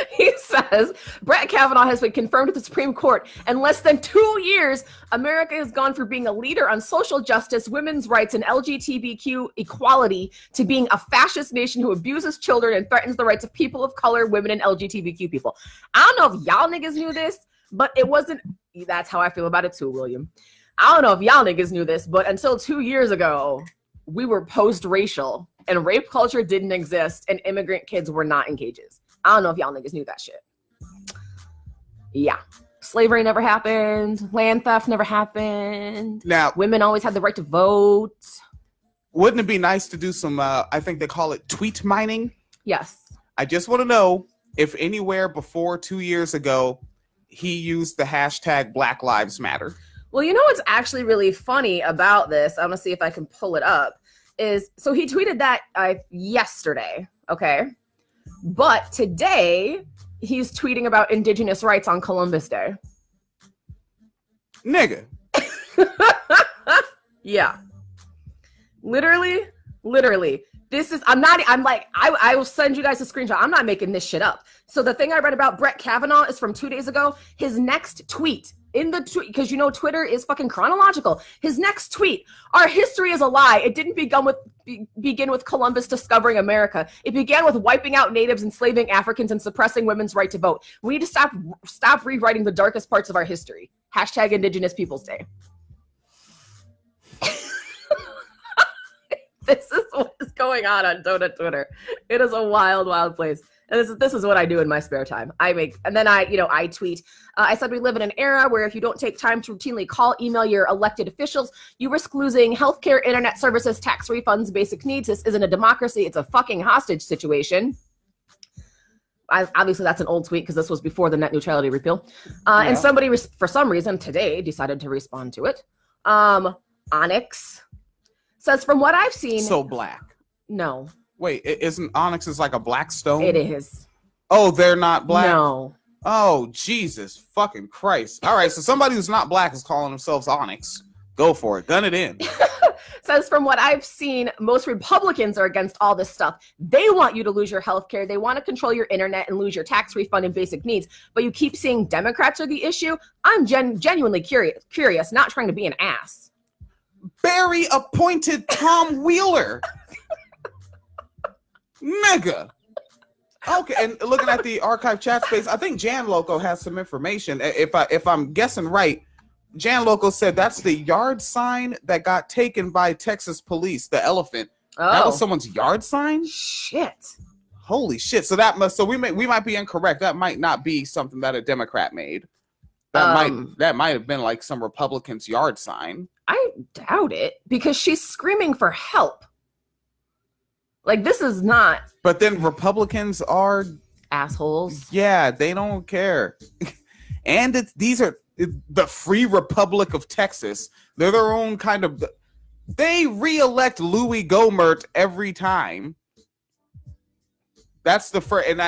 He says, Brett Kavanaugh has been confirmed to the Supreme Court. In less than 2 years, America has gone from being a leader on social justice, women's rights, and LGBTQ equality to being a fascist nation who abuses children and threatens the rights of people of color, women, and LGBTQ people. I don't know if y'all niggas knew this, but it wasn't... That's how I feel about it too, William. I don't know if y'all niggas knew this, but until 2 years ago... we were post-racial and rape culture didn't exist and immigrant kids were not in cages. I don't know if y'all niggas knew that shit. Yeah. Slavery never happened. Land theft never happened. Now, women always had the right to vote. Wouldn't it be nice to do some, I think they call it tweet mining? Yes. I just want to know if anywhere before 2 years ago, he used the hashtag Black Lives Matter. Well, you know what's actually really funny about this? I'm going to see if I can pull it up. So he tweeted that yesterday, okay? But today, he's tweeting about Indigenous rights on Columbus Day. Nigga. Yeah. Literally. I will send you guys a screenshot. I'm not making this shit up. So the thing I read about Brett Kavanaugh is from 2 days ago. His next tweet in the tweet, because you know Twitter is fucking chronological. His next tweet: "Our history is a lie. It didn't begin with Columbus discovering America. It began with wiping out natives, enslaving Africans, and suppressing women's right to vote. We need to stop rewriting the darkest parts of our history. Hashtag Indigenous Peoples Day." This is what is going on Donut Twitter. It is a wild, wild place. And this is what I do in my spare time. I tweet. I said we live in an era where if you don't take time to routinely call, email your elected officials, you risk losing healthcare, internet services, tax refunds, basic needs. This isn't a democracy. It's a fucking hostage situation. Obviously, that's an old tweet because this was before the net neutrality repeal. And somebody, for some reason, today decided to respond to it. Onyx says, from what I've seen... So black. No. Wait, isn't Onyx is like a black stone? It is. Oh, they're not black? No. Oh, Jesus fucking Christ. All right, so somebody who's not black is calling themselves Onyx. Go for it. Gun it in. Says, from what I've seen, most Republicans are against all this stuff. They want you to lose your health care. They want to control your internet and lose your tax refund and basic needs. But you keep saying Democrats are the issue? I'm genuinely curious, not trying to be an ass. Barry appointed Tom Wheeler. Nigga. Okay, and looking at the archive chat space, I think Jan Loco has some information. If I'm guessing right, Jan Loco said that's the yard sign that got taken by Texas police, the elephant. Oh. That was someone's yard sign? Shit. Holy shit. So we might be incorrect. That might not be something that a Democrat made. That might have been like some Republican's yard sign. I doubt it, because she's screaming for help. Like, this is not... But then Republicans are... assholes. Yeah, they don't care. And these are the Free Republic of Texas. They're their own kind of... They re-elect Louis Gohmert every time. That's the first... And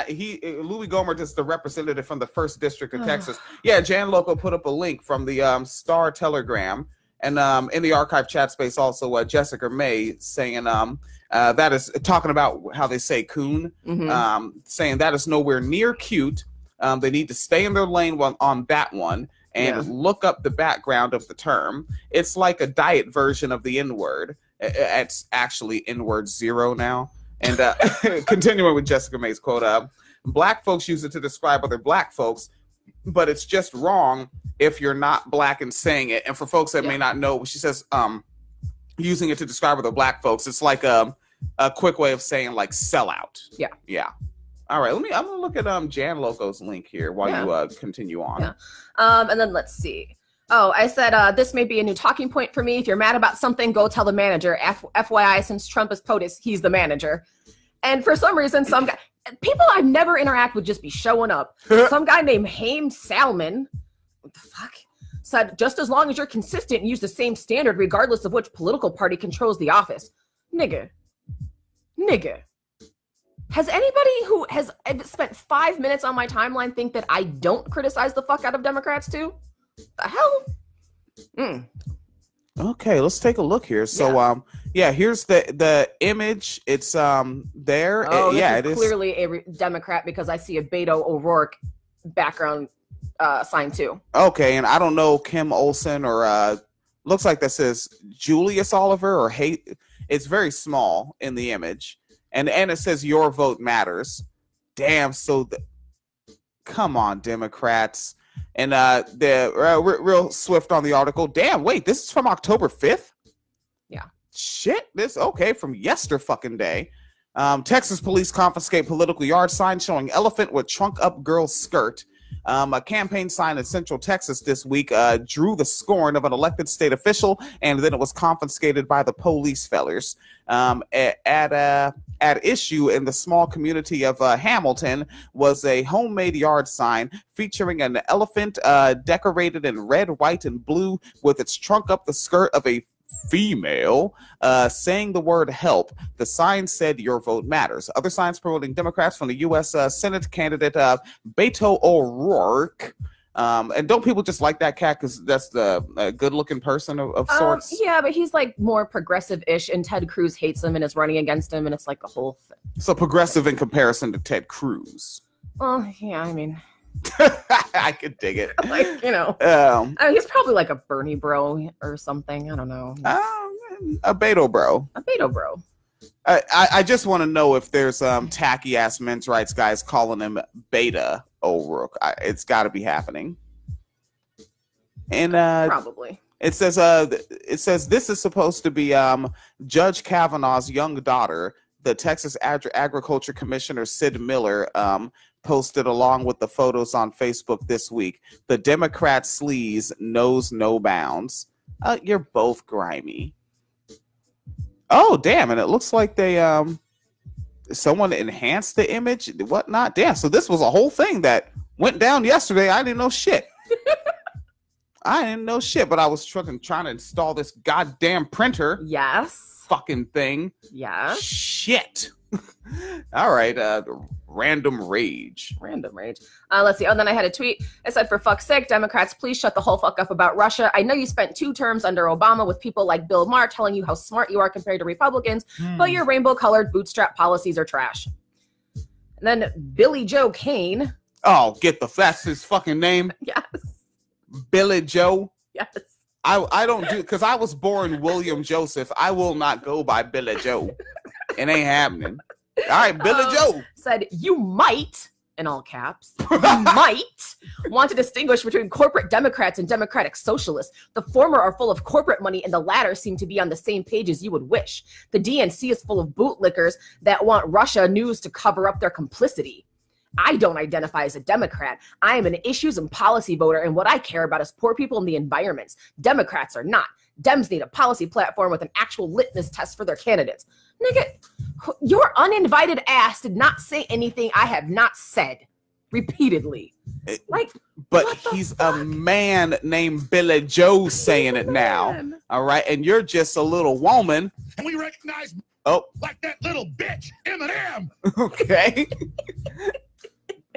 Louis Gohmert is the representative from the 1st District of Texas. Yeah, Jan Loco put up a link from the Star Telegram. And in the archive chat space also, Jessica May saying... that is talking about how they say coon, saying that is nowhere near cute. They need to stay in their lane on that one and look up the background of the term. It's like a diet version of the N-word. It's actually N-word 0 now. And continuing with Jessica May's quote, black folks use it to describe other black folks, but it's just wrong if you're not black and saying it. And for folks that may not know, she says, using it to describe other black folks, it's like a quick way of saying like sellout. Yeah. All right, I'm gonna look at Jan Loco's link here while you continue on. Yeah. And then let's see. Oh, I said this may be a new talking point for me. If you're mad about something, go tell the manager. FYI, since Trump is POTUS, he's the manager. And for some reason, some guy, people I never interact with just be showing up. Some guy named Haim Salmon, what the fuck, said, just as long as you're consistent and use the same standard regardless of which political party controls the office. Nigga. Has anybody who has spent 5 minutes on my timeline think that I don't criticize the fuck out of Democrats too? The hell? Okay, let's take a look here. So here's the image. It's there. Oh, this is clearly a Democrat because I see a Beto O'Rourke background sign too. Okay, and I don't know Kim Olsen or looks like that says Julius Oliver or it's very small in the image. And it says your vote matters. Damn, so come on, Democrats. And real swift on the article. Damn, wait, this is from October 5th? Yeah. Shit, from fucking day. Texas police confiscate political yard sign showing elephant with trunk up girl skirt. A campaign sign in Central Texas this week drew the scorn of an elected state official, and then it was confiscated by the police fellers. At issue in the small community of Hamilton was a homemade yard sign featuring an elephant decorated in red, white, and blue with its trunk up the skirt of a female, saying the word help. The sign said your vote matters. Other signs promoting Democrats from the U.S. Senate candidate Beto O'Rourke. And don't people just like that cat because that's the good-looking person of sorts? Yeah, but he's like more progressive-ish, and Ted Cruz hates him and is running against him, and it's like a whole thing. So progressive in comparison to Ted Cruz. Well, yeah, I mean... I could dig it. Like, you know. I mean, he's probably like a Bernie bro or something. I don't know. A Beto bro. A Beto bro. I just want to know if there's tacky ass men's rights guys calling him Beta O'Rourke. It's got to be happening. And probably it says this is supposed to be Judge Kavanaugh's young daughter. The Texas Agriculture Commissioner Sid Miller posted along with the photos on Facebook this week. The Democrat sleaze knows no bounds. You're both grimy. Oh, damn. And it looks like they, someone enhanced the image, whatnot. Damn. So this was a whole thing that went down yesterday. I didn't know shit. I didn't know shit, but I was trying to install this goddamn printer. Yes. Fucking thing. Yes. Shit. All right. Random rage. Let's see. Oh, then I had a tweet. I said, for fuck's sake, Democrats, please shut the whole fuck up about Russia. I know you spent 2 terms under Obama with people like Bill Maher telling you how smart you are compared to Republicans, but your rainbow-colored bootstrap policies are trash. And then Billy Joe Kane. Oh, that's his fucking name? Yes. Billy Joe? Yes. I don't do, because I was born William Joseph. I will not go by Billy Joe. It ain't happening. All right, Billy Joe said, you might, in all caps, you might want to distinguish between corporate Democrats and democratic socialists. The former are full of corporate money and the latter seem to be on the same page as you would wish. The DNC is full of bootlickers that want Russia news to cover up their complicity. I don't identify as a Democrat. I am an issues and policy voter, and what I care about is poor people and the environments. Democrats are not. Dems need a policy platform with an actual litmus test for their candidates. Nigga, your uninvited ass did not say anything I have not said repeatedly. But he's fuck? A man named Billy Joe saying it now. All right, and you're just a little woman. And we recognize like that little bitch, Eminem. Okay.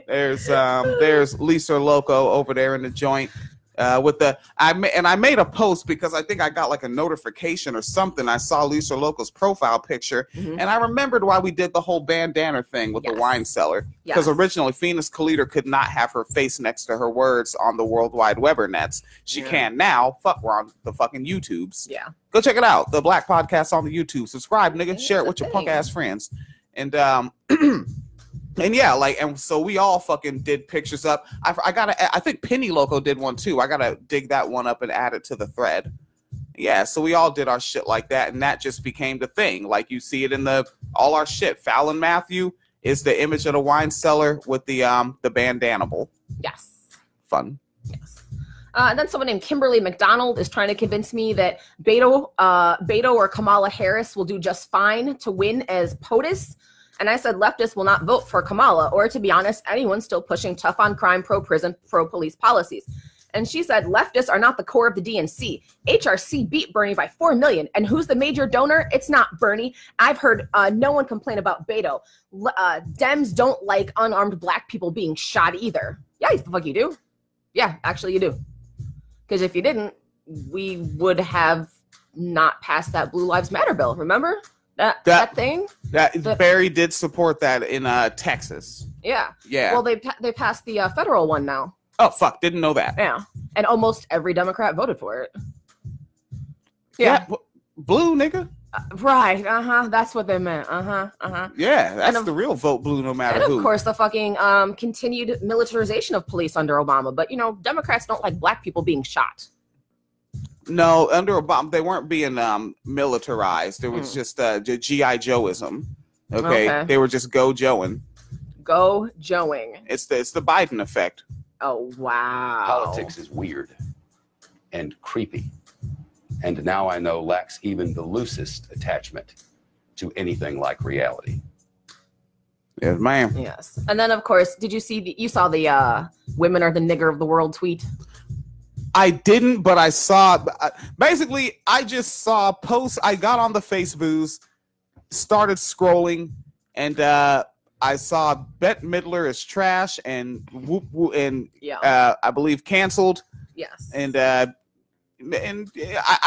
There's Lisa Loco over there in the joint. I made a post because I think I got like a notification or something. I saw Lisa Loco's profile picture, and I remembered why we did the whole bandana thing with the wine cellar. Because originally Phoenix Calida could not have her face next to her words on the World Wide Weber nets. She can now. Fuck, we're on the fucking YouTubes. Yeah. Go check it out. The Black Podcast on the YouTube. Subscribe, nigga. Share it with your punk ass friends. And and yeah, and so we all fucking did pictures up. I think Penny Loco did one too. I gotta dig that one up and add it to the thread. Yeah, so we all did our shit like that, and that just became the thing. Like you see it in all our shit. Fallon Matthew is the image of the wine cellar with the bandanable. Yes. Fun. Yes. And then someone named Kimberly McDonald is trying to convince me that Beto or Kamala Harris will do just fine to win as POTUS. And I said leftists will not vote for Kamala, or to be honest, anyone still pushing tough on crime, pro-prison, pro-police policies. And she said leftists are not the core of the DNC. HRC beat Bernie by 4 million. And who's the major donor? It's not Bernie. I've heard no one complain about Beto. Dems don't like unarmed black people being shot either. Yeah, the fuck you do. Yeah, actually you do. Because if you didn't, we would have not passed that Blue Lives Matter bill. Remember? That thing? Barry did support that in Texas. Yeah. Yeah. Well, they passed the federal one now. Oh, fuck. Didn't know that. Yeah. And almost every Democrat voted for it. Yeah. Blue, nigga. Right. That's what they meant. Yeah. That's the real vote blue no matter who. And of course, the fucking continued militarization of police under Obama. But, Democrats don't like black people being shot. No, under Obama, they weren't being militarized. It was just G.I. Joeism. Okay? They were just go Joeing. Go Joeing. It's the Biden effect. Oh, wow. Politics is weird and creepy. And now I know lacks even the loosest attachment to anything like reality. Yes, ma'am. Yes. And then, of course, did you see you saw the women are the nigger of the world tweet? I didn't, but I saw, basically, I just saw posts. I got on the Facebooks, started scrolling, and I saw Bette Midler is trash and I believe canceled. Yes. And I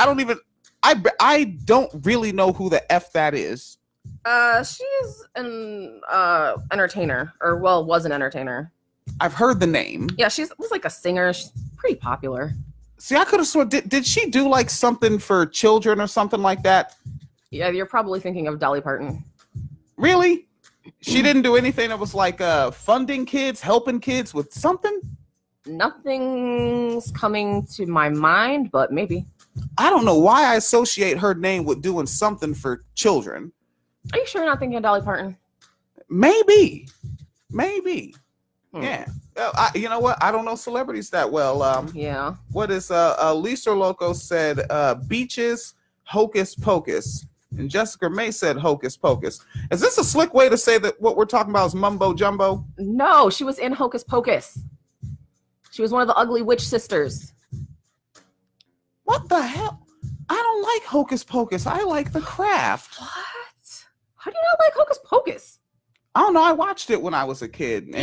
don't even, I don't really know who the F that is. She's an entertainer, or well, was an entertainer. I've heard the name. Yeah, was like a singer. She's pretty popular. See, I could have sworn, did she do like something for children or something like that? Yeah, you're probably thinking of Dolly Parton. Really? She didn't do anything that was like funding kids, helping kids with something? Nothing's coming to my mind, but maybe. I don't know why I associate her name with doing something for children. Are you sure you're not thinking of Dolly Parton? Maybe. Yeah. You know what? I don't know celebrities that well. Yeah. What is Lisa Loco said Beaches Hocus Pocus. And Jessica May said Hocus Pocus. Is this a slick way to say that what we're talking about is mumbo jumbo? No, she was in Hocus Pocus. She was one of the ugly witch sisters. What the hell? I don't like Hocus Pocus. I like The Craft. What? How do you not like Hocus Pocus? I don't know. I watched it when I was a kid.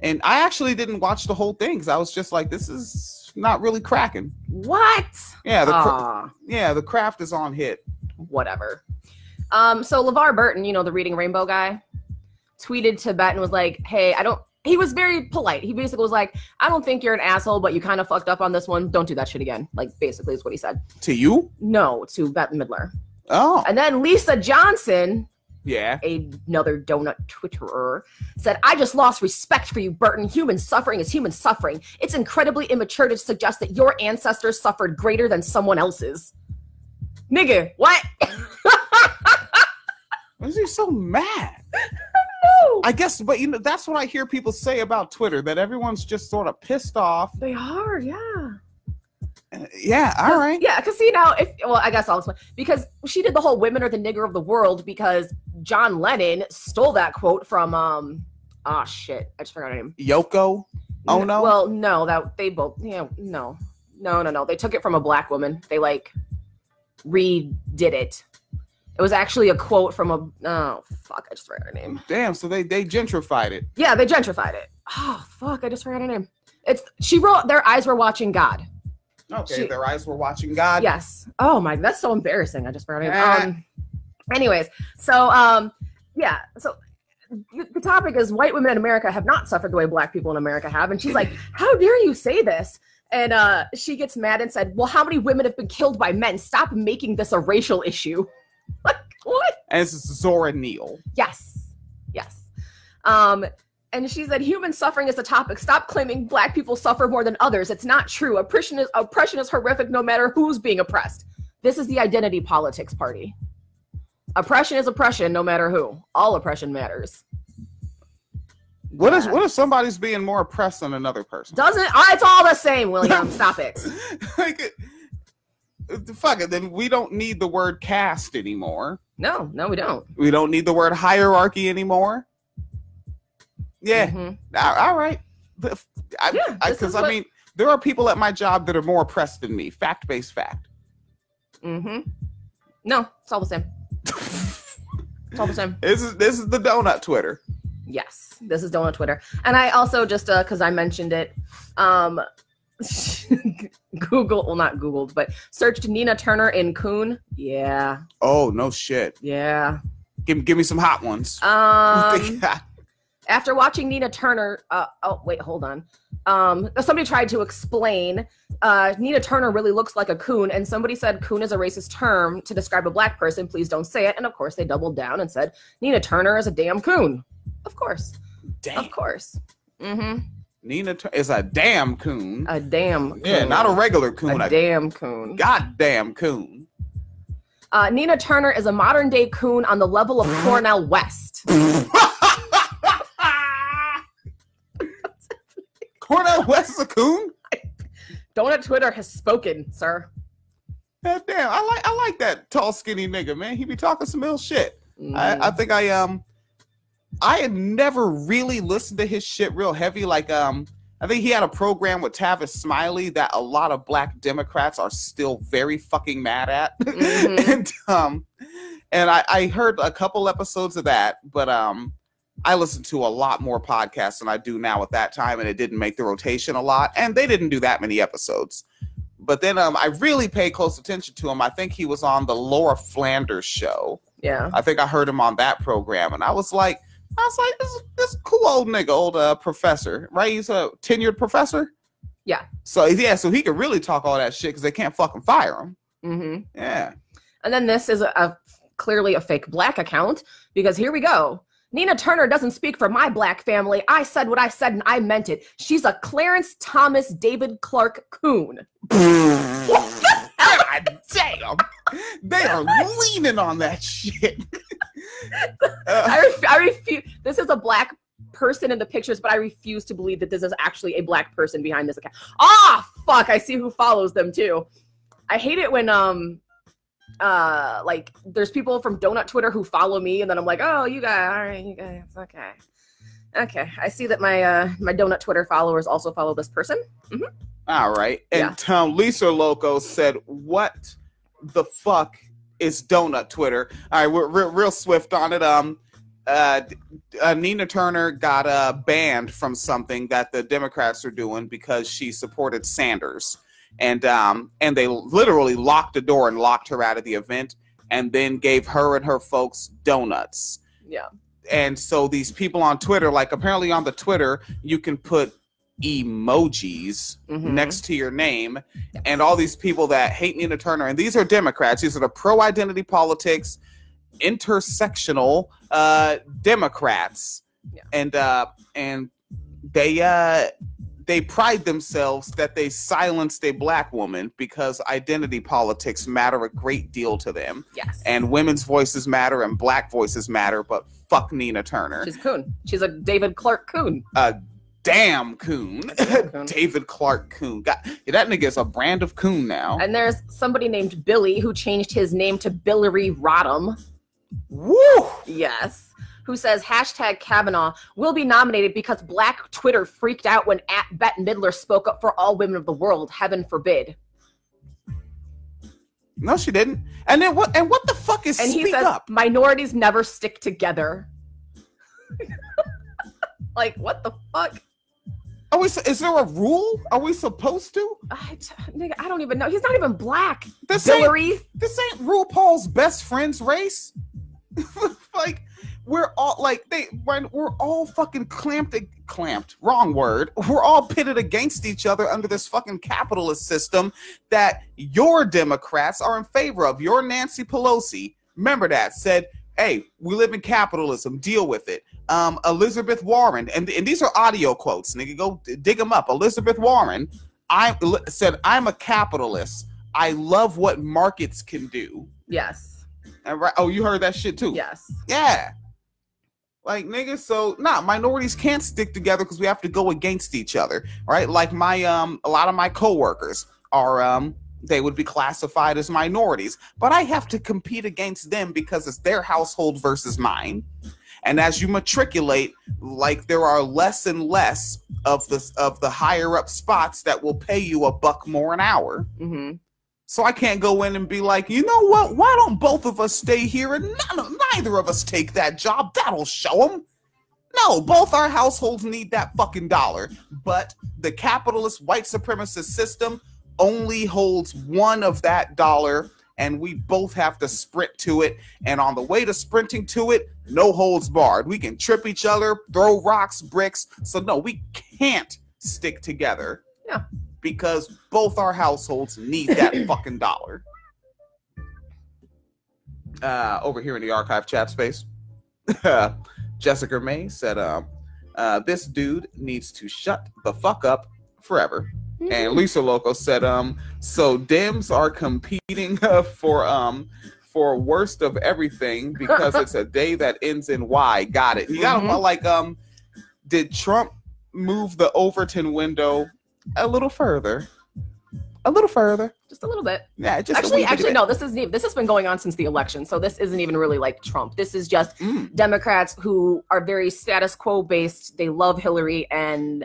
And I actually didn't watch the whole thing because I was just like, this is not really cracking. What? Yeah, The Craft is on hit. Whatever. So LeVar Burton, you know, the Reading Rainbow guy, tweeted to Bette and was like, hey, he was very polite. He basically was like, I don't think you're an asshole, but you kind of fucked up on this one. Don't do that shit again. Like, basically is what he said. To you? No, to Bette Midler. Oh. And then Lisa Johnson, yeah, another donut Twitterer, said, I just lost respect for you, Burton. Human suffering is human suffering. It's incredibly immature to suggest that your ancestors suffered greater than someone else's. Nigga, what? Why is he so mad? No. I guess, but you know, that's what I hear people say about Twitter, that everyone's just sort of pissed off. They are, yeah. Yeah, all right. Yeah, because see now, I guess I'll explain. Because she did the whole women are the nigger of the world because John Lennon stole that quote from, shit, I just forgot her name. Yoko Ono? Well, no, they both, no. They took it from a black woman. They, like, redid it. It was actually a quote from I just forgot her name. Damn, so they gentrified it. Yeah, they gentrified it. Oh, fuck, I just forgot her name. She wrote, their eyes were watching God. Okay, their eyes were watching God. Yes. Oh my, that's so embarrassing. I just forgot her name. Anyways, so, yeah, so the topic is white women in America have not suffered the way black people in America have. And she's like, how dare you say this? And she gets mad and said, well, how many women have been killed by men? Stop making this a racial issue. Like, what? And it's Zora Neale. Yes. And she said, human suffering is the topic. Stop claiming black people suffer more than others. It's not true. Oppression is horrific no matter who's being oppressed. This is the identity politics party. Oppression is oppression no matter who. All oppression matters. What if somebody's being more oppressed than another person? It's all the same, William. Stop it. Fuck it. Then we don't need the word caste anymore. No, we don't. We don't need the word hierarchy anymore. Yeah. Mm-hmm. All right. Because I mean, there are people at my job that are more oppressed than me. Fact-based fact. Mm-hmm. No, it's all the same. It's all the same. This is the donut Twitter. Yes, this is donut Twitter. And I also just because I mentioned it, searched Nina Turner in Coon. Yeah. Oh no shit. Yeah. Give me some hot ones. After watching Nina Turner, hold on. Somebody tried to explain Nina Turner really looks like a coon, and somebody said coon is a racist term to describe a black person. Please don't say it. And of course, they doubled down and said Nina Turner is a damn coon. Of course. Damn. Of course. Mm-hmm. Nina is a damn coon. A damn coon. Yeah, not a regular coon. A damn coon. Goddamn coon. Nina Turner is a modern day coon on the level of Cornel West. Cornel Wes is a coon? Donut Twitter has spoken, sir. God damn, I like that tall, skinny nigga, man. He be talking some ill shit. I think I had never really listened to his shit real heavy. Like I think he had a program with Tavis Smiley that a lot of black Democrats are still very fucking mad at. And I heard a couple episodes of that, but I listened to a lot more podcasts than I do now at that time, and it didn't make the rotation a lot, and they didn't do that many episodes. But then I really paid close attention to him. I think he was on the Laura Flanders show. Yeah. I think I heard him on that program, and I was like, this cool old nigga, old professor, right? He's a tenured professor. Yeah. So he could really talk all that shit because they can't fucking fire him. Mm-hmm. Yeah. And then this is clearly a fake black account, because here we go. Nina Turner doesn't speak for my black family. I said what I said and I meant it. She's a Clarence Thomas David Clark coon. God damn. They are leaning on that shit. I refuse. This is a black person in the pictures, but I refuse to believe that this is actually a black person behind this account. Ah, fuck. I see who follows them too. I hate it when like there's people from Donut Twitter who follow me, and then I'm like, oh, you guys, all right, you guys, okay. I see that my my Donut Twitter followers also follow this person. Mm-hmm. All right. And Lisa Loco said, what the fuck is Donut Twitter? All right, we're real swift on it. Nina Turner got banned from something that the Democrats are doing because she supported Sanders. And they literally locked the door and locked her out of the event, and then gave her and her folks donuts. Yeah. And so these people on Twitter, like apparently on the Twitter, you can put emojis next to your name, and all these people that hate Nina Turner, and these are Democrats. These are the pro-identity politics, intersectional Democrats, and they pride themselves that they silenced a black woman because identity politics matter a great deal to them. Yes. And women's voices matter and black voices matter, but fuck Nina Turner. She's a coon. She's a David Clark coon. A damn coon. David Clark coon. God, that nigga is a brand of coon now. And there's somebody named Billy who changed his name to Billary Rodham. Woo! Yes. Who says hashtag Kavanaugh will be nominated because black Twitter freaked out when Bette Midler spoke up for all women of the world. Heaven forbid. No, she didn't. And then what? And what the fuck is and speak he says up? Minorities never stick together. Like, what the fuck? Is there a rule? Are we supposed to? Nigga, I don't even know. He's not even black. This Hillary. This ain't RuPaul's best friend's race. Like, we're all like we're all fucking clamped. Wrong word. We're all pitted against each other under this fucking capitalist system that your Democrats are in favor of. Your Nancy Pelosi, remember that, said, hey, we live in capitalism, deal with it. Elizabeth Warren, and these are audio quotes, nigga, go dig them up. Elizabeth Warren said, I'm a capitalist. I love what markets can do. Yes. And right, oh, you heard that shit too? Yes. Yeah. Like, nigga, so minorities can't stick together because we have to go against each other, right? Like my a lot of my coworkers are they would be classified as minorities, but I have to compete against them because it's their household versus mine. And as you matriculate, like, there are less and less of the higher up spots that will pay you $1 more an hour. Mm-hmm. So I can't go in and be like, you know what? Why don't both of us stay here and neither of us take that job? That'll show them. No, both our households need that fucking dollar. But the capitalist white supremacist system only holds one of that dollar, and we both have to sprint to it. And on the way to sprinting to it, no holds barred. We can trip each other, throw rocks, bricks. So no, we can't stick together. Yeah. Because both our households need that fucking dollar. Over here in the archive chat space, Jessica May said, this dude needs to shut the fuck up forever. Mm-hmm. And Lisa Loco said, so Dems are competing for worst of everything because it's a day that ends in Y. Got it. You got to like, did Trump move the Overton window a little further. A little further. Just a little bit. Yeah, just actually, no. This has been going on since the election, so this isn't even really like Trump. This is just Democrats who are very status quo based. They love Hillary, and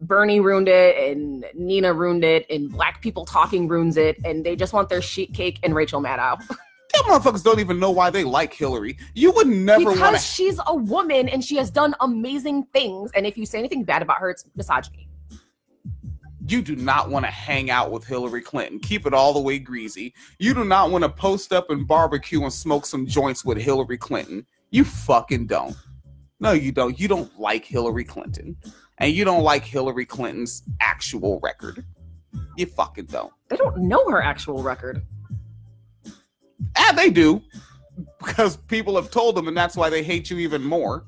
Bernie ruined it, and Nina ruined it, and Black People Talking ruins it, and they just want their sheet cake and Rachel Maddow. Them motherfuckers don't even know why they like Hillary. You would never want to. Because she's a woman and she has done amazing things, and if you say anything bad about her, it's misogyny. You do not want to hang out with Hillary Clinton. Keep it all the way greasy. You do not want to post up and barbecue and smoke some joints with Hillary Clinton. You fucking don't. No, you don't. You don't like Hillary Clinton. And you don't like Hillary Clinton's actual record. You fucking don't. They don't know her actual record. Ah, they do. Because people have told them, and that's why they hate you even more.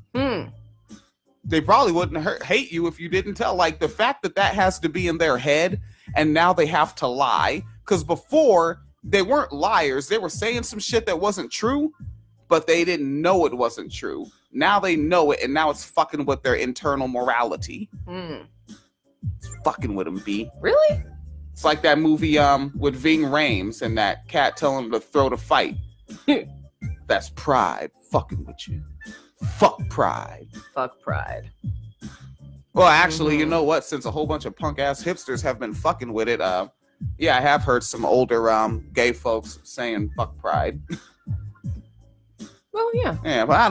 They probably wouldn't hate you if you didn't tell. Like, the fact that has to be in their head, and now they have to lie. Because before, they weren't liars. They were saying some shit that wasn't true, but they didn't know it wasn't true. Now they know it, and now it's fucking with their internal morality. It's fucking with them, B. Really? It's like that movie with Ving Rhames and that cat telling him to throw the fight. That's pride fucking with you. Fuck pride. Fuck pride. Well, actually, you know what? Since a whole bunch of punk ass hipsters have been fucking with it, yeah, I have heard some older gay folks saying fuck pride. Well, yeah. Yeah, but I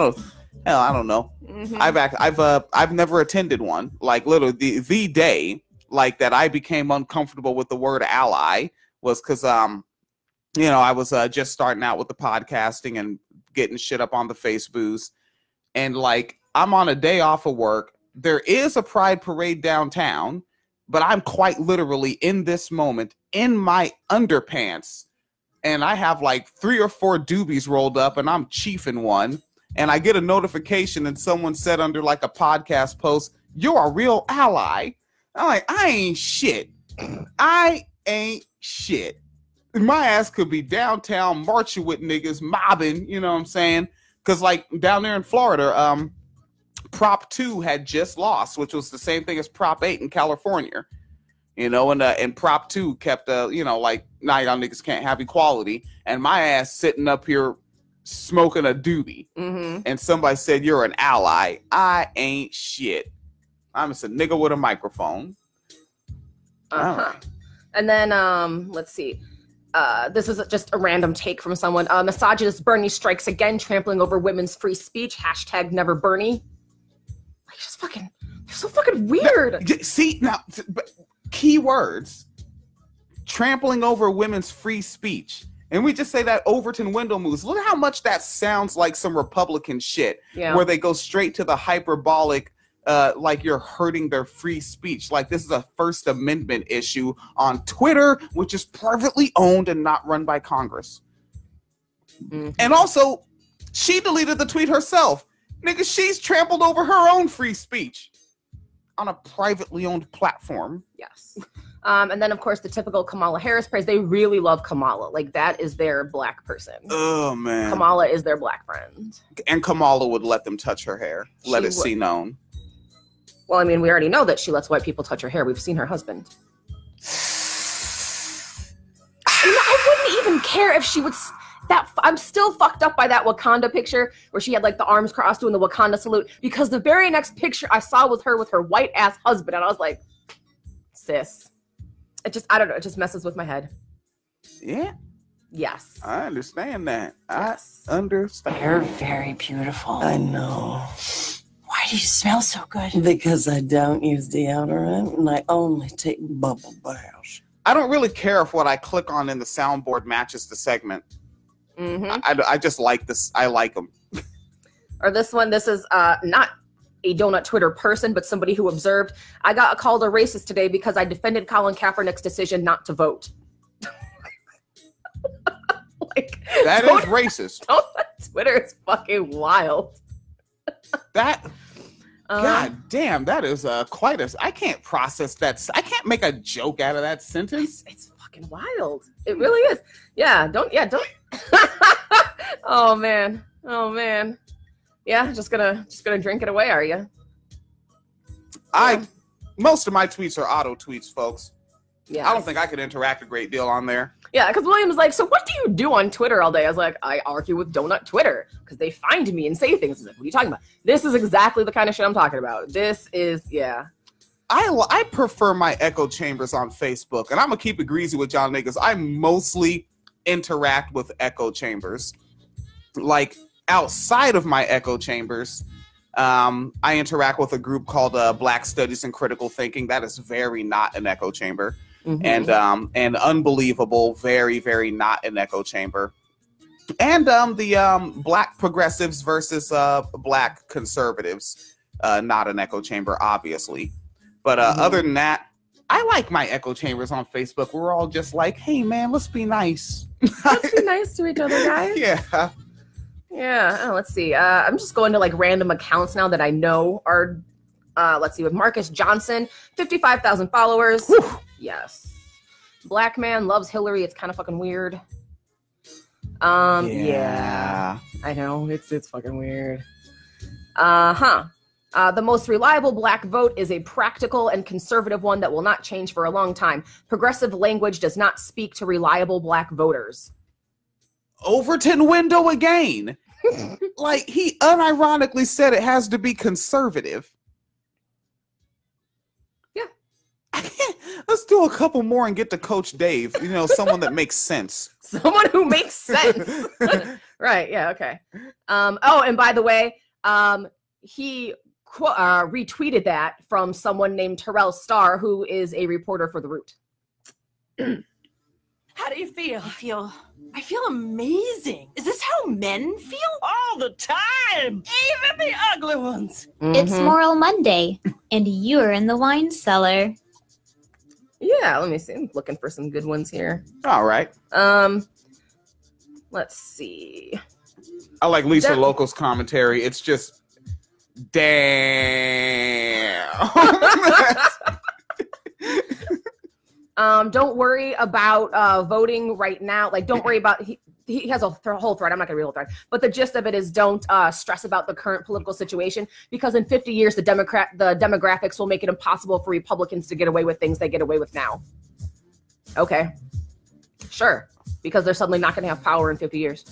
don't know. I've never attended one. Like, literally the day like that I became uncomfortable with the word ally was because I was just starting out with the podcasting and getting shit up on the Facebooks. And like, I'm on a day off of work. There is a pride parade downtown, but I'm quite literally in this moment in my underpants. And I have like 3 or 4 doobies rolled up and I'm chiefing one. And I get a notification and someone said under like a podcast post, "You're a real ally." I'm like, I ain't shit. I ain't shit. My ass could be downtown marching with niggas, mobbing, you know what I'm saying? Because like down there in Florida, Prop 2 had just lost, which was the same thing as Prop 8 in California. You know, and Prop 2 kept, like, nah, y'all niggas can't have equality. And my ass sitting up here smoking a doobie. And somebody said, "You're an ally." I ain't shit. I'm just a nigga with a microphone. Right. And then, let's see. This is just a random take from someone. Misogynist Bernie strikes again, trampling over women's free speech. # never Bernie. Like, just fucking, they're so fucking weird. See, now, keywords. Trampling over women's free speech. And we just say that Overton window moves. Look how much that sounds like some Republican shit. Yeah. Where they go straight to the hyperbolic, like you're hurting their free speech. Like this is a First Amendment issue on Twitter, which is privately owned and not run by Congress. And also, she deleted the tweet herself. Nigga, she's trampled over her own free speech on a privately owned platform. Yes. And then, of course, the typical Kamala Harris praise. They really love Kamala. Like, that is their black person. Oh, man. Kamala is their black friend. And Kamala would let them touch her hair. Let it see known. Well, I mean, we already know that she lets white people touch her hair. We've seen her husband. I wouldn't even care if she would... I'm still fucked up by that Wakanda picture where she had like the arms crossed doing the Wakanda salute, because the very next picture I saw was her with her white ass husband, and I was like, sis, I don't know, it just messes with my head. Yeah. Yes. I understand that. Yes. I understand. You're very beautiful. I know. Why do you smell so good? Because I don't use deodorant and I only take bubble baths. I don't really care if what I click on in the soundboard matches the segment. I just like this. I like them. Or this one, this is not a donut Twitter person, but somebody who observed, "I got called a racist today because I defended Colin Kaepernick's decision not to vote." Like, that is racist. Twitter is fucking wild. That, god damn, that is quite a. I can't process that. I can't make a joke out of that sentence. It's fucking wild. It really is. Yeah, don't. Oh man. Yeah, just gonna drink it away, are you? most of my tweets are auto tweets, folks. Yeah. I don't think I could interact a great deal on there. Yeah, because William was like, so what do you do on Twitter all day? I was like, I argue with Donut Twitter because they find me and say things. He's like, what are you talking about? This is exactly the kind of shit I'm talking about. This is, yeah. I prefer my echo chambers on Facebook, and I'm gonna keep it greasy with y'all niggas. I mostly interact with echo chambers. Like outside of my echo chambers, I interact with a group called Black Studies and Critical Thinking. That is very not an echo chamber. Mm-hmm. And unbelievable, very, very not an echo chamber. And the Black progressives versus Black conservatives, not an echo chamber, obviously. But other than that, I like my echo chambers on Facebook. We're all just like, hey man, let's be nice. Let's be nice to each other, guys. Yeah. Yeah. Oh, let's see. I'm just going to like random accounts now that I know are. Let's see, with Marcus Johnson, 55,000 followers. Whew. Yes. Black man loves Hillary. It's kind of fucking weird. Yeah. I know. It's fucking weird. The most reliable Black vote is a practical and conservative one that will not change for a long time. Progressive language does not speak to reliable Black voters. Overton window again. Like, he unironically said it has to be conservative. Let's do a couple more and get to Coach Dave. You know, someone that makes sense. Someone who makes sense. Right. Yeah. Okay. Oh, and by the way, he retweeted that from someone named Terrell Starr, who is a reporter for The Root. How do you feel? I feel amazing. Is this how men feel? All the time. Even the ugly ones. Mm-hmm. It's Moral Monday, and you're in the wine cellar. Yeah, let me see. I'm looking for some good ones here. All right. Let's see. I like Lisa Local's commentary. It's just, damn. Don't worry about voting right now. Like, don't worry about. He has a whole thread. I'm not going to read the whole thread. But the gist of it is don't stress about the current political situation, because in 50 years, the demographics will make it impossible for Republicans to get away with things they get away with now. Okay. Sure. Because they're suddenly not going to have power in 50 years.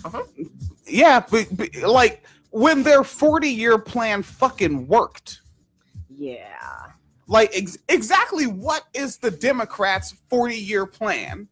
Yeah, but like when their 40-year plan fucking worked. Yeah. Like exactly what is the Democrats' 40-year plan?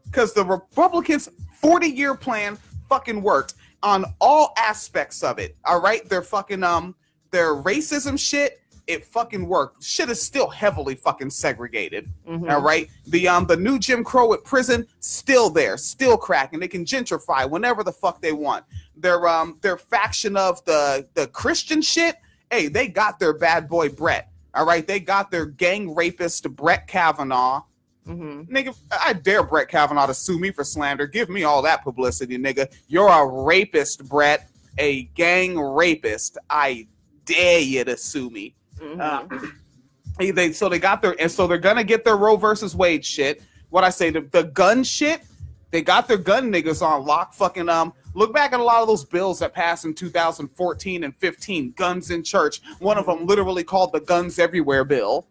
Because the Republicans' 40-year plan fucking worked on all aspects of it. All right, their fucking their racism shit, it fucking worked. Shit is still heavily fucking segregated. Mm-hmm. All right, the new Jim Crow at prison, still there, still cracking. They can gentrify whenever the fuck they want. Their faction of the Christian shit, hey, they got their bad boy Brett. All right, they got their gang rapist Brett Kavanaugh. Mm-hmm. Nigga, I dare Brett Kavanaugh to sue me for slander. Give me all that publicity, nigga. You're a rapist, Brett. A gang rapist. I dare you to sue me. Mm-hmm. So they got their, and so they're gonna get their Roe versus Wade shit. What I say, the gun shit. They got their gun niggas on lock. Fucking look back at a lot of those bills that passed in 2014 and 15. Guns in church. One of them literally called the Guns Everywhere bill.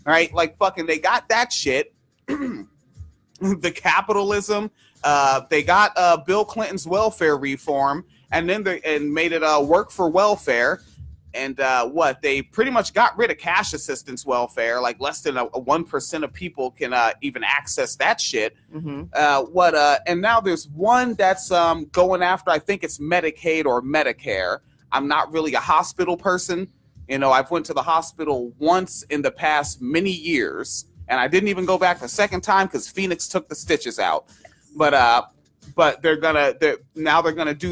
All right, like fucking, they got that shit. The capitalism, they got Bill Clinton's welfare reform, and then they made it work for welfare, and they pretty much got rid of cash assistance welfare. Like less than 1% of people can even access that shit. Mm-hmm. And now there's one that's going after, I think it's Medicaid or Medicare. I'm not really a hospital person. You know, I've went to the hospital once in the past many years. And I didn't even go back the second time because Phoenix took the stitches out. But they're gonna do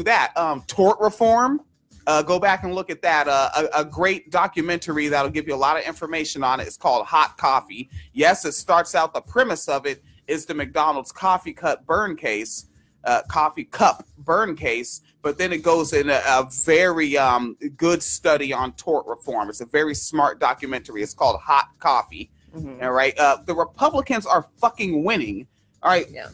that. Tort reform. Go back and look at that. A great documentary that'll give you a lot of information on it. It's called Hot Coffee. Yes, it starts out, the premise of it is the McDonald's coffee cup burn case. But then it goes in a very good study on tort reform. It's a very smart documentary. It's called Hot Coffee. Mm-hmm. All right. The Republicans are fucking winning. All right. Yeah.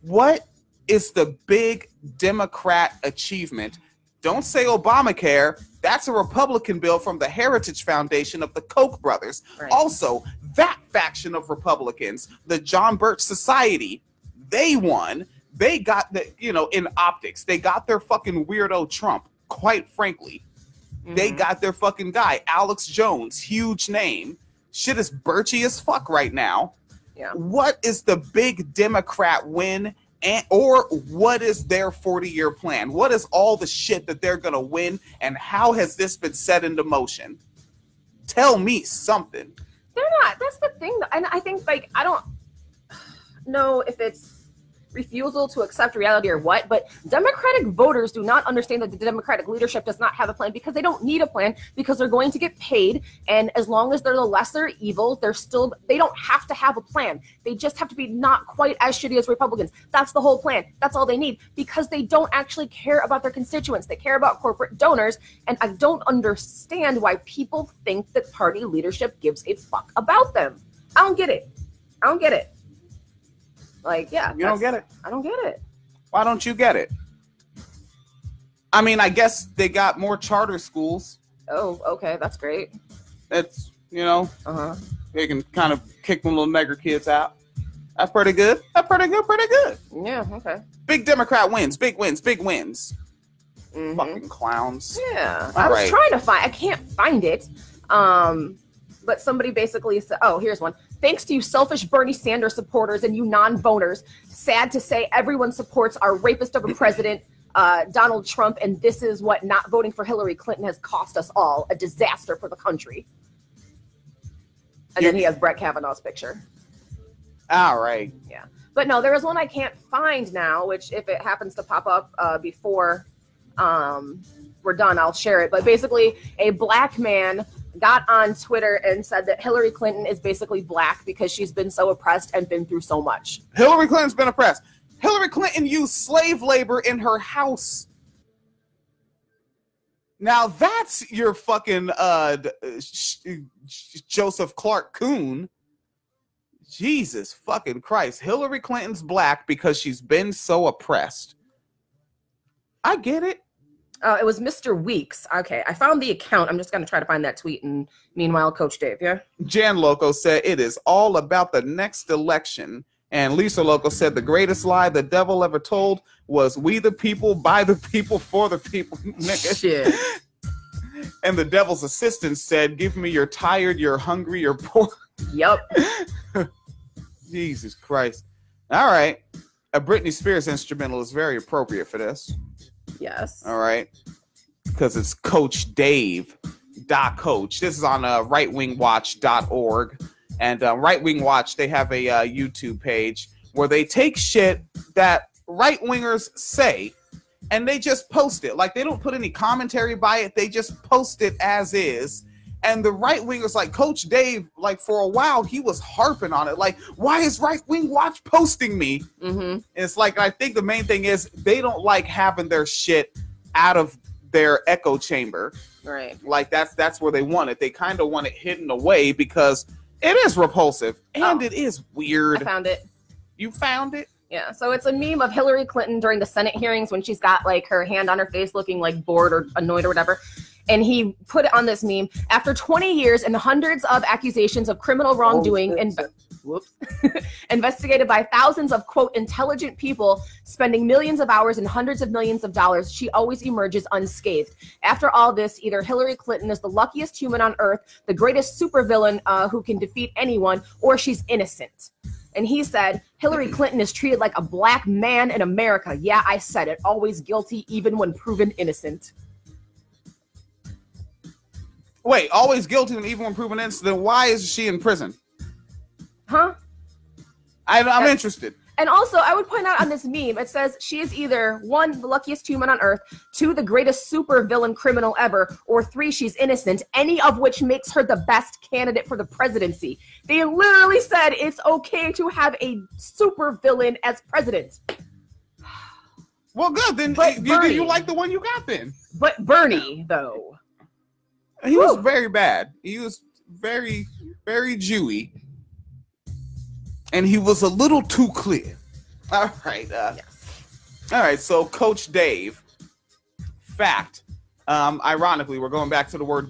What is the big Democrat achievement? Don't say Obamacare. That's a Republican bill from the Heritage Foundation of the Koch brothers. Right. Also, that faction of Republicans, the John Birch Society, they won. They got the, in optics, they got their fucking weirdo Trump, quite frankly. They got their fucking guy, Alex Jones, huge name. Shit is birchy as fuck right now. Yeah. What is the big Democrat win? Or what is their 40-year plan? What is all the shit that they're going to win? And how has this been set into motion? Tell me something. They're not. That's the thing. And I think, I don't know if it's refusal to accept reality or what, but Democratic voters do not understand that the Democratic leadership does not have a plan, because they don't need a plan, because they're going to get paid. And as long as they're the lesser evil, they don't have to have a plan. They just have to be not quite as shitty as Republicans. That's the whole plan. That's all they need, because they don't actually care about their constituents. They care about corporate donors. And I don't understand why people think that party leadership gives a fuck about them. I don't get it. You don't get it. I don't get it. Why don't you get it? I mean, I guess they got more charter schools. Oh, okay. That's great. That's, they can kind of kick them little nigger kids out. That's pretty good. Pretty good. Yeah, okay. Big Democrat wins. Big wins. Fucking clowns. Yeah. All I was right. trying to find, I can't find it. But somebody basically said, oh, here's one. Thanks to you selfish Bernie Sanders supporters and you non-voters. Sad to say everyone supports our rapist of a president, Donald Trump, and this is what not voting for Hillary Clinton has cost us all. A disaster for the country. And then he has Brett Kavanaugh's picture. All right. Yeah. But no, there is one I can't find now, which if it happens to pop up before we're done, I'll share it. But basically, a black man got on Twitter and said that Hillary Clinton is basically black because she's been so oppressed and been through so much. Hillary Clinton's been oppressed. Hillary Clinton used slave labor in her house. Now that's your fucking Joseph Clark Coon. Jesus fucking Christ. Hillary Clinton's black because she's been so oppressed. I get it. It was Mr. Weeks. Okay, I found the account. I'm just going to try to find that tweet. And meanwhile, Coach Dave, yeah? Jan Loco said it is all about the next election. And Lisa Loco said the greatest lie the devil ever told was we the people, by the people, for the people. Shit. And the devil's assistant said, give me you're tired, you're hungry, you're poor. Yep. Jesus Christ. All right. A Britney Spears instrumental is very appropriate for this. Yes. All right. Because it's Coach Dave. Coach. This is on rightwingwatch.org. And Right Wing Watch, they have a YouTube page where they take shit that right-wingers say and they just post it. Like, they don't put any commentary by it. They just post it as is. And the right-wingers, like Coach Dave, like, for a while, he was harping on it. Like, why is Right Wing Watch posting me? Mm-hmm. It's like, I think the main thing is they don't like having their shit out of their echo chamber. Right. Like, that's where they want it. They kind of want it hidden away because it is repulsive. And it is weird. I found it. You found it? Yeah, so it's a meme of Hillary Clinton during the Senate hearings when she's got, like, her hand on her face looking, like, bored or annoyed or whatever. And he put it on this meme. After 20 years and hundreds of accusations of criminal wrongdoing investigated by thousands of, quote, intelligent people spending millions of hours and hundreds of millions of dollars, she always emerges unscathed. After all this, either Hillary Clinton is the luckiest human on earth, the greatest supervillain who can defeat anyone, or she's innocent. And he said, Hillary Clinton is treated like a black man in America. Yeah, I said it. Always guilty, even when proven innocent. Wait, always guilty and even when proven innocent. Then why is she in prison? Huh? I'm interested. And also, I would point out on this meme, it says she is either 1, the luckiest human on earth, 2, the greatest super villain criminal ever, or 3, she's innocent, any of which makes her the best candidate for the presidency. They literally said it's okay to have a super villain as president. Well, good. Then you like the one you got then. But Bernie, though. He was very bad. He was very, very Jewy. And he was a little too clear. All right. Yes. All right. So Coach Dave, fact, Ironically, we're going back to the words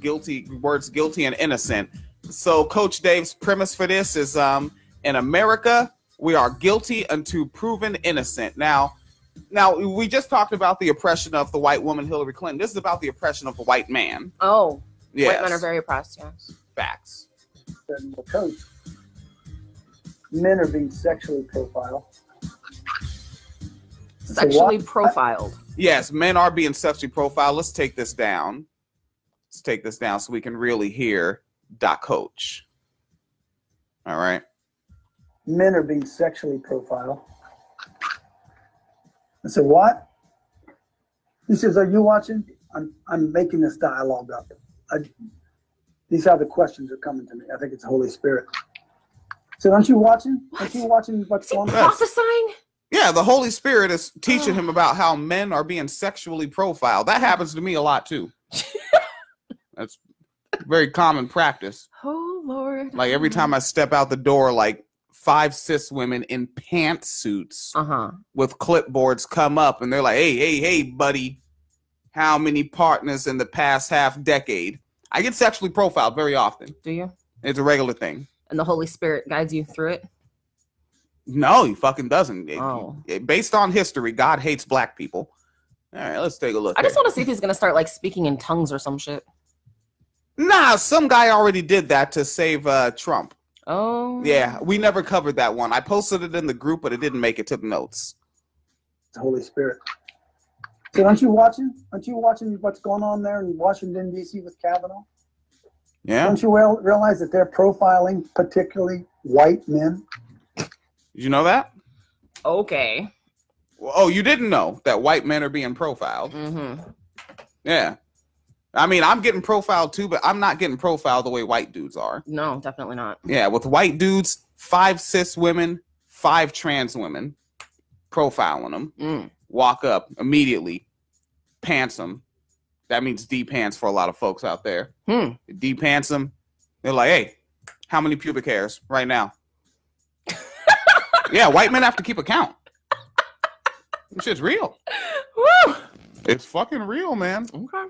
guilty and innocent. So Coach Dave's premise for this is in America, we are guilty until proven innocent. Now, we just talked about the oppression of the white woman, Hillary Clinton. This is about the oppression of the white man. Oh, yes. White men are very oppressed, yes. Facts. Well, Coach, men are being sexually profiled. Sexually profiled. Yes, men are being sexually profiled. Let's take this down. Let's take this down so we can really hear Coach. All right. Men are being sexually profiled. I said, what? He says, are you watching? I'm making this dialogue up. These are the questions that are coming to me. I think it's the Holy Spirit. So aren't you watching? Aren't you watching what's going on? Prophesying? Yeah, the Holy Spirit is teaching him about how men are being sexually profiled. That happens to me a lot too. That's very common practice. Oh, Lord. Like every time I step out the door, like 5 cis women in pantsuits with clipboards come up and they're like, hey, buddy, how many partners in the past half decade? I get sexually profiled very often. Do you? It's a regular thing. And the Holy Spirit guides you through it? No, he fucking doesn't. Oh. Based on history, God hates black people. All right, let's take a look. I just want to see if he's going to start like speaking in tongues or some shit. Nah, some guy already did that to save Trump. Oh. Yeah, we never covered that one. I posted it in the group, but it didn't make it to the notes. The Holy Spirit. So aren't you watching? Aren't you watching what's going on there in Washington, D.C. with Kavanaugh? Yeah. Don't you realize that they're profiling particularly white men? Did you know that? Okay. Oh, you didn't know that white men are being profiled? Mm-hmm. Yeah. I mean, I'm getting profiled too, but I'm not getting profiled the way white dudes are. No, definitely not. Yeah, with white dudes, 5 cis women, 5 trans women, profiling them. Walk up immediately, pants them. That means D-pants for a lot of folks out there. D-pants them. They're like, hey, how many pubic hairs right now? Yeah, white men have to keep a count. This shit's real. Woo! It's fucking real, man. Okay.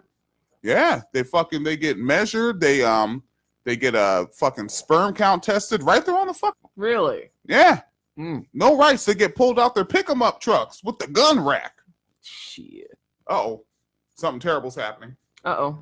Yeah, they get measured. They get a fucking sperm count tested right there on the fucking. Really? Yeah. No rights to get pulled out their pick 'em up trucks with the gun rack. Shit. Uh-oh. Something terrible's happening. Uh-oh.